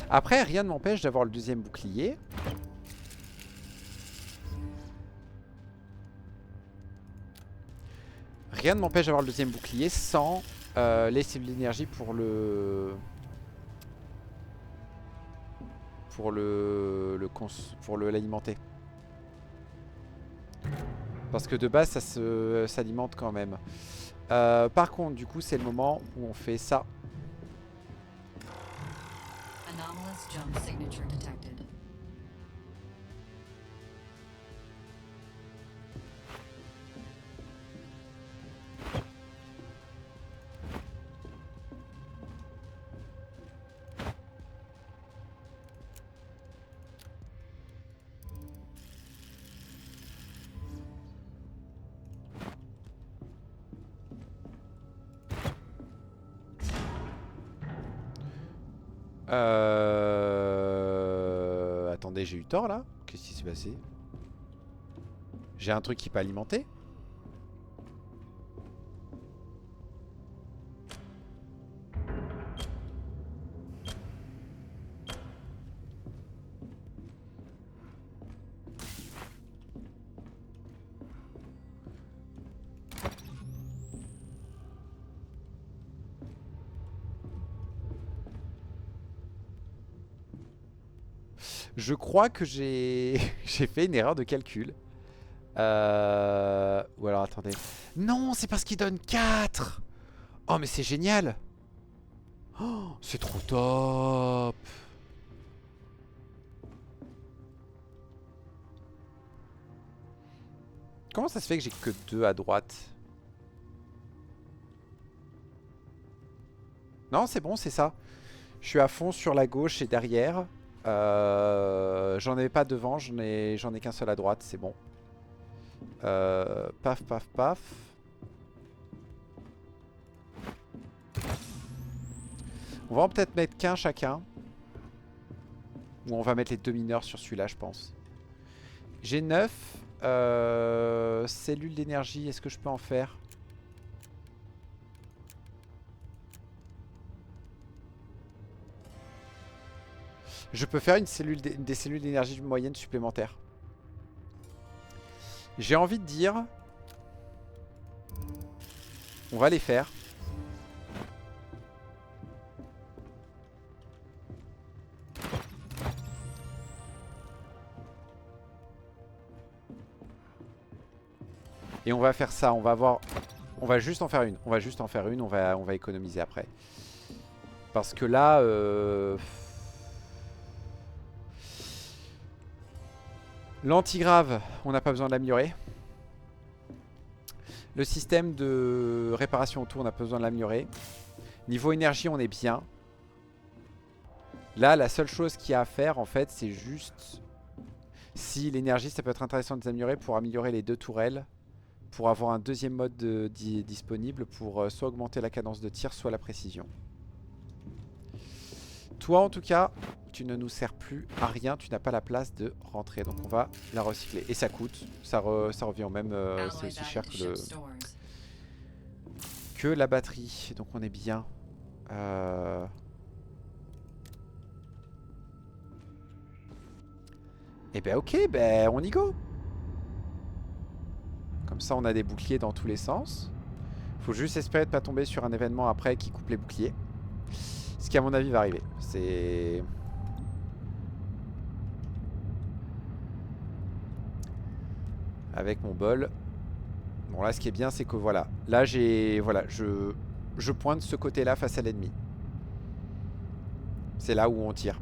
Après, rien ne m'empêche d'avoir le deuxième bouclier. Rien ne m'empêche d'avoir le deuxième bouclier sans laisser de l'énergie pour le... Pour l'alimenter. Parce que de base, ça s'alimente quand même. Par contre, du coup, c'est le moment où on fait ça. Anomalous jump signature detected. Attendez, j'ai eu tort là? Qu'est-ce qui s'est passé? J'ai un truc qui peut alimenter? Je crois que j'ai j'ai fait une erreur de calcul. Ou alors attendez. Non, c'est parce qu'il donne 4. Oh mais c'est génial. Oh, c'est trop top. Comment ça se fait que j'ai que 2 à droite? Non, c'est bon, c'est ça. Je suis à fond sur la gauche et derrière. J'en ai pas devant, j'en ai qu'un seul à droite, c'est bon. Paf, paf, paf. On va en peut-être mettre qu'un chacun. Ou on va mettre les 2 mineurs sur celui-là, je pense. J'ai 9. Cellule d'énergie, est-ce que je peux en faire? Je peux faire des cellules d'énergie moyenne supplémentaires. J'ai envie de dire... On va les faire. Et on va faire ça, on va avoir... On va juste en faire une. On va juste en faire une, on va économiser après. Parce que là... L'antigrave, on n'a pas besoin de l'améliorer. Le système de réparation autour, on n'a pas besoin de l'améliorer. Niveau énergie, on est bien. Là, la seule chose qu'il y a à faire, en fait, c'est juste... Si l'énergie, ça peut être intéressant de les améliorer pour améliorer les deux tourelles. Pour avoir un deuxième mode disponible pour soit augmenter la cadence de tir, soit la précision. Toi, en tout cas, tu ne nous sers plus à rien. Tu n'as pas la place de rentrer. Donc, on va la recycler. Et ça coûte. Ça revient au même. C'est aussi cher que la batterie. Donc, on est bien. Et ben, ok. Ben, on y go. Comme ça, on a des boucliers dans tous les sens. Faut juste espérer de ne pas tomber sur un événement après qui coupe les boucliers. Ce qui, à mon avis, va arriver. C'est... Avec mon bol. Bon, là, ce qui est bien, c'est que voilà. Là, voilà, je pointe ce côté-là face à l'ennemi. C'est là où on tire.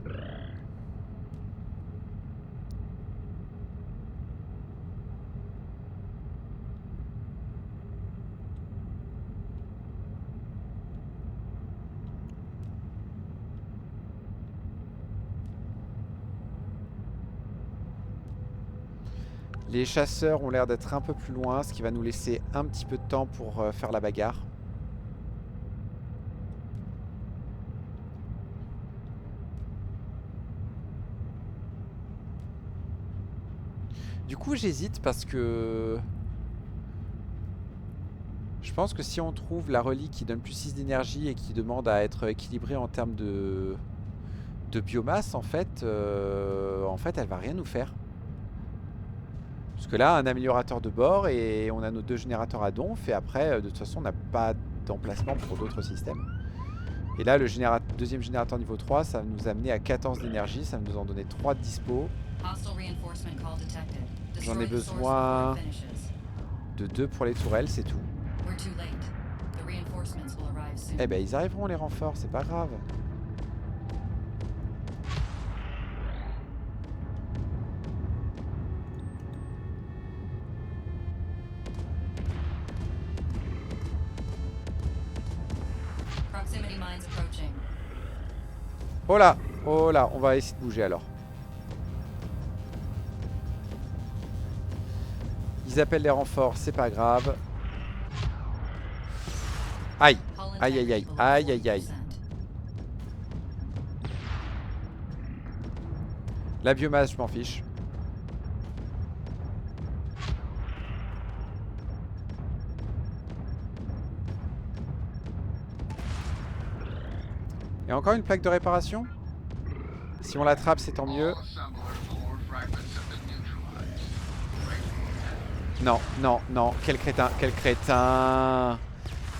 Les chasseurs ont l'air d'être un peu plus loin, ce qui va nous laisser un petit peu de temps pour faire la bagarre. Du coup, j'hésite parce que... Je pense que si on trouve la relique qui donne plus 6 d'énergie et qui demande à être équilibrée en termes de biomasse, en fait, elle va rien nous faire. Parce que là, un améliorateur de bord et on a nos 2 générateurs à donf. Et après, de toute façon, on n'a pas d'emplacement pour d'autres systèmes. Et là, le deuxième générateur niveau 3, ça va nous amener à 14 d'énergie. Ça va nous en donner 3 de dispo. J'en ai besoin de 2 pour les tourelles, c'est tout. Eh ben, ils arriveront les renforts, c'est pas grave. Oh là, oh là, on va essayer de bouger alors. Ils appellent les renforts, c'est pas grave. Aïe, aïe, aïe, aïe, aïe, aïe, aïe. La biomasse, je m'en fiche. Et encore une plaque de réparation. Si on l'attrape, c'est tant mieux. Non, non, non. Quel crétin, quel crétin.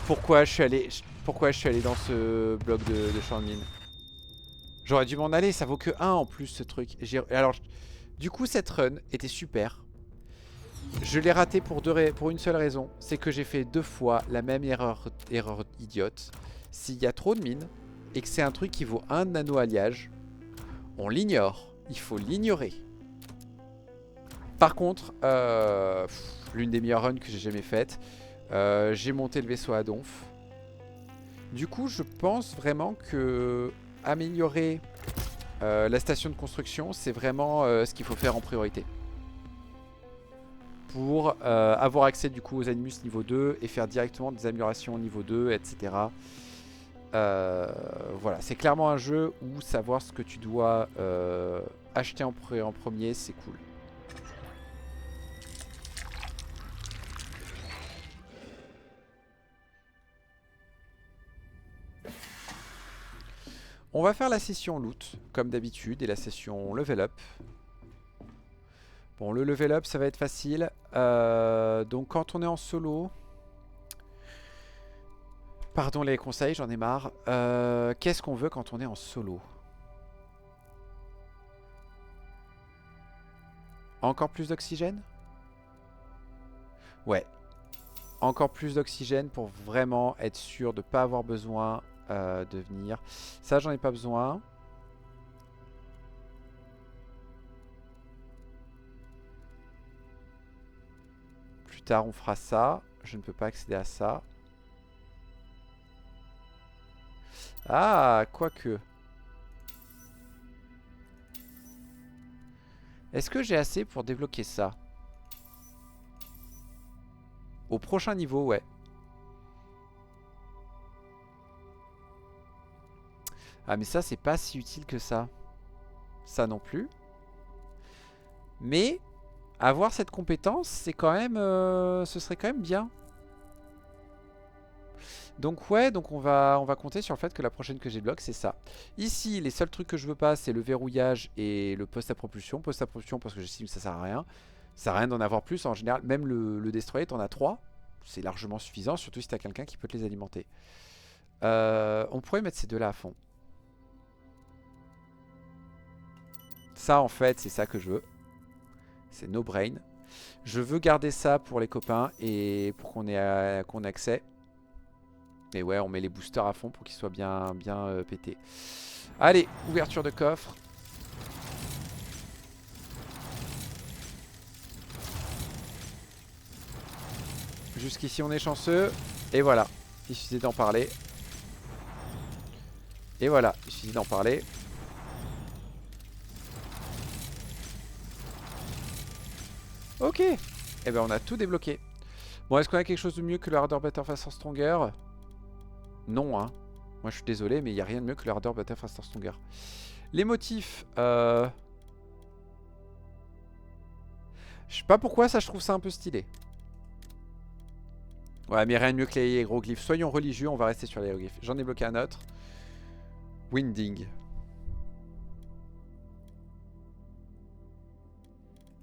Pourquoi je suis allé dans ce bloc de champ de mine? J'aurais dû m'en aller, ça vaut que 1 en plus ce truc. Alors, du coup, cette run était super. Je l'ai raté pour une seule raison. C'est que j'ai fait 2 fois la même erreur idiote. S'il y a trop de mines et que c'est un truc qui vaut 1 nano-alliage, on l'ignore. Il faut l'ignorer. Par contre, l'une des meilleures runs que j'ai jamais faites. J'ai monté le vaisseau à donf. Du coup, je pense vraiment que améliorer la station de construction, c'est vraiment ce qu'il faut faire en priorité. Pour avoir accès du coup aux Animus niveau 2 et faire directement des améliorations au niveau 2, etc. Voilà, c'est clairement un jeu où savoir ce que tu dois acheter en premier, c'est cool. On va faire la session loot, comme d'habitude, et la session level up. Bon, le level up, ça va être facile. Donc, quand on est en solo... Pardon les conseils, j'en ai marre. Qu'est-ce qu'on veut quand on est en solo? Encore plus d'oxygène? Ouais. Encore plus d'oxygène pour vraiment être sûr de ne pas avoir besoin de venir. Ça, j'en ai pas besoin. Plus tard, on fera ça. Je ne peux pas accéder à ça. Ah, quoique. Est-ce que j'ai assez pour débloquer ça? Au prochain niveau, ouais. Ah, mais ça, c'est pas si utile que ça. Ça non plus. Mais, avoir cette compétence, c'est quand même... ce serait quand même bien. Donc ouais, donc on va compter sur le fait que la prochaine que j'ai débloque, c'est ça. Ici, les seuls trucs que je veux pas, c'est le verrouillage et le poste à propulsion. Poste à propulsion parce que j'estime que ça sert à rien. Ça sert à rien d'en avoir plus. En général, même le destroyer, t'en as 3. C'est largement suffisant, surtout si t'as quelqu'un qui peut te les alimenter. On pourrait mettre ces deux-là à fond. Ça, en fait, c'est ça que je veux. C'est no brain. Je veux garder ça pour les copains et pour qu'on ait accès. Et ouais, on met les boosters à fond pour qu'ils soient bien pétés. Allez, ouverture de coffre. Jusqu'ici, on est chanceux. Et voilà, il suffisait d'en parler. Et voilà, il suffit d'en parler. Ok. Et ben on a tout débloqué. Bon, est-ce qu'on a quelque chose de mieux que le Harder, Better, Faster, Stronger? Non, hein. Moi, je suis désolé, mais il n'y a rien de mieux que le Harder, Better, Faster, Stronger. Les motifs. Je sais pas pourquoi, ça, je trouve ça un peu stylé. Ouais, mais rien de mieux que les hiéroglyphes. Soyons religieux, on va rester sur les hiéroglyphes. J'en ai bloqué un autre. Winding.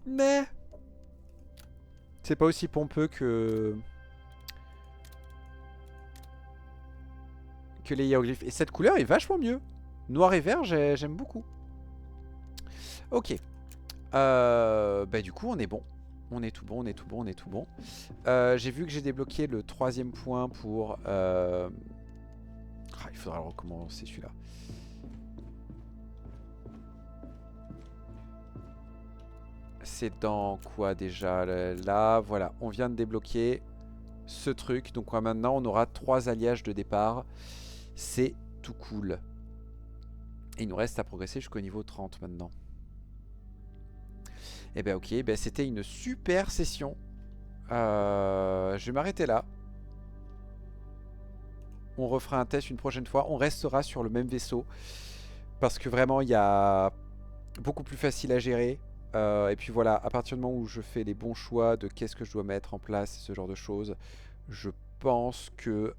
Mais c'est pas aussi pompeux que les hiéroglyphes. Et cette couleur est vachement mieux. Noir et vert, j'aime beaucoup. Ok. Bah du coup, on est bon. On est tout bon, on est tout bon, on est tout bon. J'ai vu que j'ai débloqué le 3e point pour... Ah, il faudra le recommencer celui-là. C'est dans quoi déjà? Là, voilà. On vient de débloquer ce truc. Donc maintenant, on aura 3 alliages de départ. C'est tout cool. Et il nous reste à progresser jusqu'au niveau 30 maintenant. Et ben ok, ben c'était une super session. Je vais m'arrêter là. On refera un test une prochaine fois. On restera sur le même vaisseau. Parce que vraiment, il y a beaucoup plus facile à gérer. Et puis voilà, à partir du moment où je fais les bons choix de qu'est-ce que je dois mettre en place, ce genre de choses, je pense que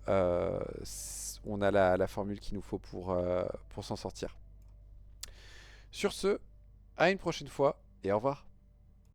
on a la formule qu'il nous faut pour s'en sortir. Sur ce, à une prochaine fois et au revoir.